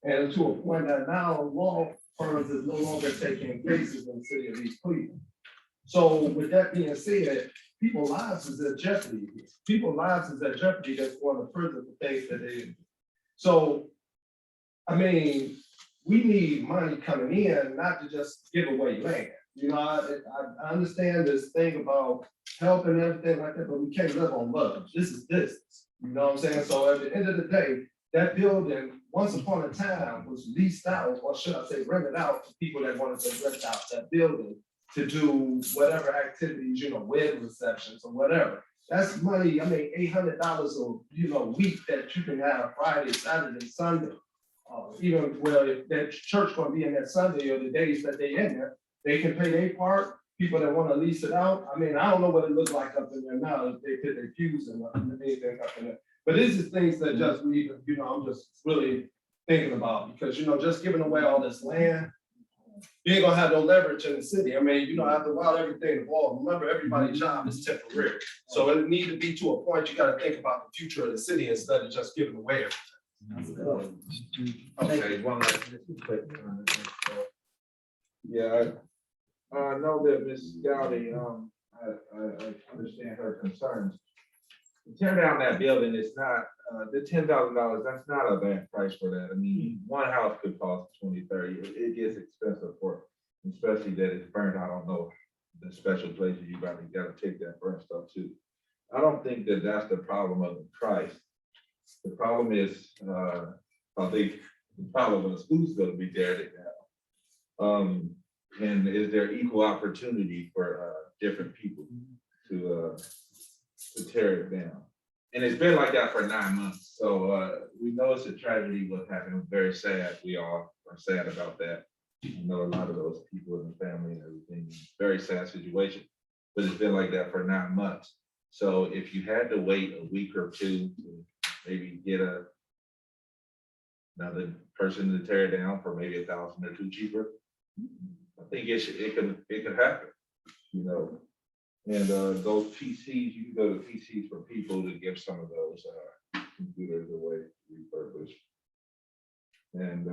And to a point that now law firms is no longer taking cases in the city of East Cleveland. So with that being said, people's lives is at jeopardy. People's lives is at jeopardy that's going to prison for things that they didn't do. So, I mean, we need money coming in, not to just give away land. You know, I understand this thing about help and everything like that, but we can't live on love. This is business. You know what I'm saying? So at the end of the day, that building, once upon a time, was leased out, or should I say rented out to people that wanted to rent out that building to do whatever activities, you know, wedding receptions or whatever. That's money, I mean, $800 a week that you can have Friday, Saturday, Sunday. Even well, if that church gonna be in that Sunday or the days that they in there, they can pay their part. People that want to lease it out. I mean, I don't know what it looks like up in there now, if they put their pews and anything up in there. But this is things that just we, you know, I'm just really thinking about, because, you know, just giving away all this land, you ain't gonna have no leverage in the city. I mean, you know, after a while, everything evolves. Remember, everybody's job is temporary. So it needs to be to a point, you gotta think about the future of the city instead of just giving away everything. Okay, one last quick comment. Yeah, I know that Mrs. Gowdy, I understand her concerns. To tear down that building, it's not, the $10,000, that's not a bad price for that. I mean, one house could cost 20, 30. It gets expensive for, especially that it's burned. I don't know the special places you gotta take that burnt stuff to. I don't think that that's the problem of the price. The problem is, I think the problem of the school's gonna be there. And is there equal opportunity for different people to tear it down? And it's been like that for 9 months. So we know it's a tragedy what happened. Very sad. We all are sad about that. I know a lot of those people in the family and everything. Very sad situation. But it's been like that for 9 months. So if you had to wait a week or two to maybe get another person to tear it down for maybe $1,000 or $2 cheaper, I think it can happen, you know. And those PCs, you can go to PCs for people to give some of those computers away refurbished. And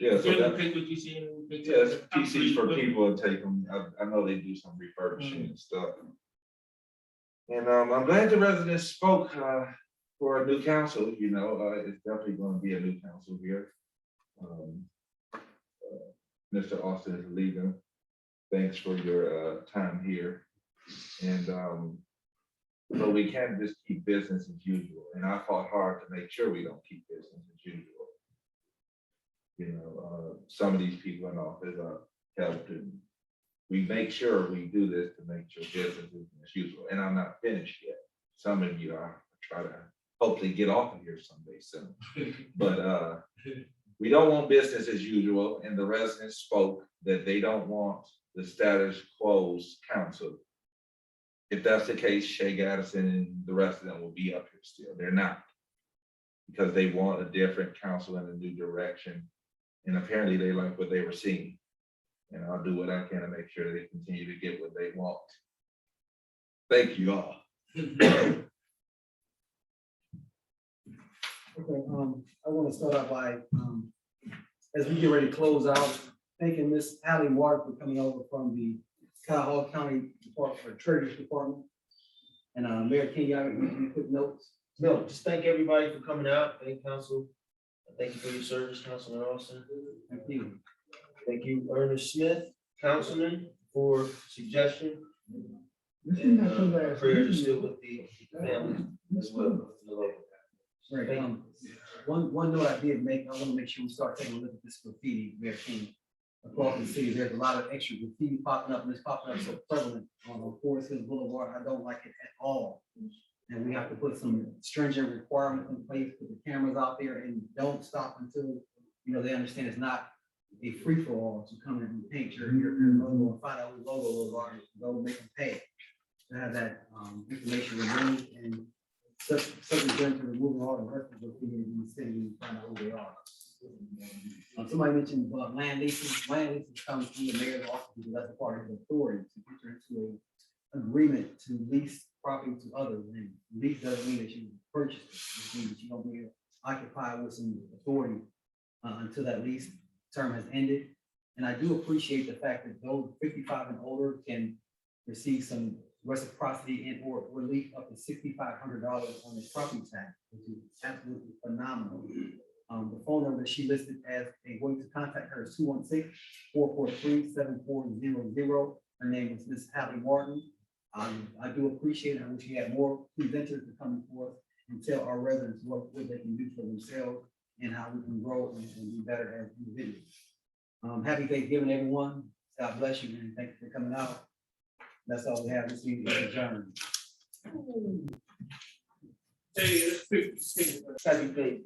yeah, so General, that, take what you see in the picture. yes, PCs for people to take them. I know they do some refurbishing and stuff. And I'm glad the residents spoke for a new council. You know, it's definitely going to be a new council here. Mr. Austin is leaving. Thanks for your time here. And but we can't just keep business as usual. And I fought hard to make sure we don't keep business as usual. You know, some of these people in office are helped, and we make sure we do this to make sure business is as usual. And I'm not finished yet. Some of you are trying to hopefully get off of here someday soon. But we don't want business as usual, and the residents spoke that they don't want the status quo's council. If that's the case, Shay Gaddison and the rest of them will be up here still. They're not, because they want a different council in a new direction. And apparently they like what they were seeing. And I'll do what I can to make sure they continue to get what they want. Thank you all. Okay, I want to start out by, as we get ready to close out, thanking Miss Hallie Ward for coming over from the Cuyahoga County Department for Treasury Department. And Mayor King, y'all got any quick notes? No, just thank everybody for coming out. Thank council. Thank you for your service, Councilman Austin. Thank you. Thank you, Ernest Smith, Councilman, for suggestion. This is And not the last prayers are meeting. still with the family as well. Right, one note I did make, I want to make sure we start taking a look at this graffiti, Mayor King. Across the city, there's a lot of extra graffiti popping up, and it's popping up so prevalent on Forest Hill Boulevard. I don't like it at all. And we have to put some stringent requirements in place, put the cameras out there, and don't stop until, you know, they understand it's not a free-for-all to come in and paint your logo and find out who logo are, go make them pay to have that information removed, and subject them to removing all the rest of the graffiti in the city and find out who they are. Somebody mentioned land leases. Land leases comes from the mayor's office, because that's a part of his authority to enter into an agreement to lease property to others. And lease doesn't mean that you purchase it. It means that you don't be occupied with some authority until that lease term has ended. And I do appreciate the fact that those 55 and older can receive some reciprocity and or relief up to $6,500 on their property tax, which is absolutely phenomenal. The phone number she listed as a way to contact her is 216-443-7400. Her name is Miss Hallie Martin. I do appreciate it. I wish we had more presenters to come forth and tell our residents what they can do for themselves and how we can grow and be better as individuals. Happy Thanksgiving, everyone. God bless you, and thank you for coming out. That's all we have this evening. Adjourned. Hey, let's pick- Happy Thanksgiving.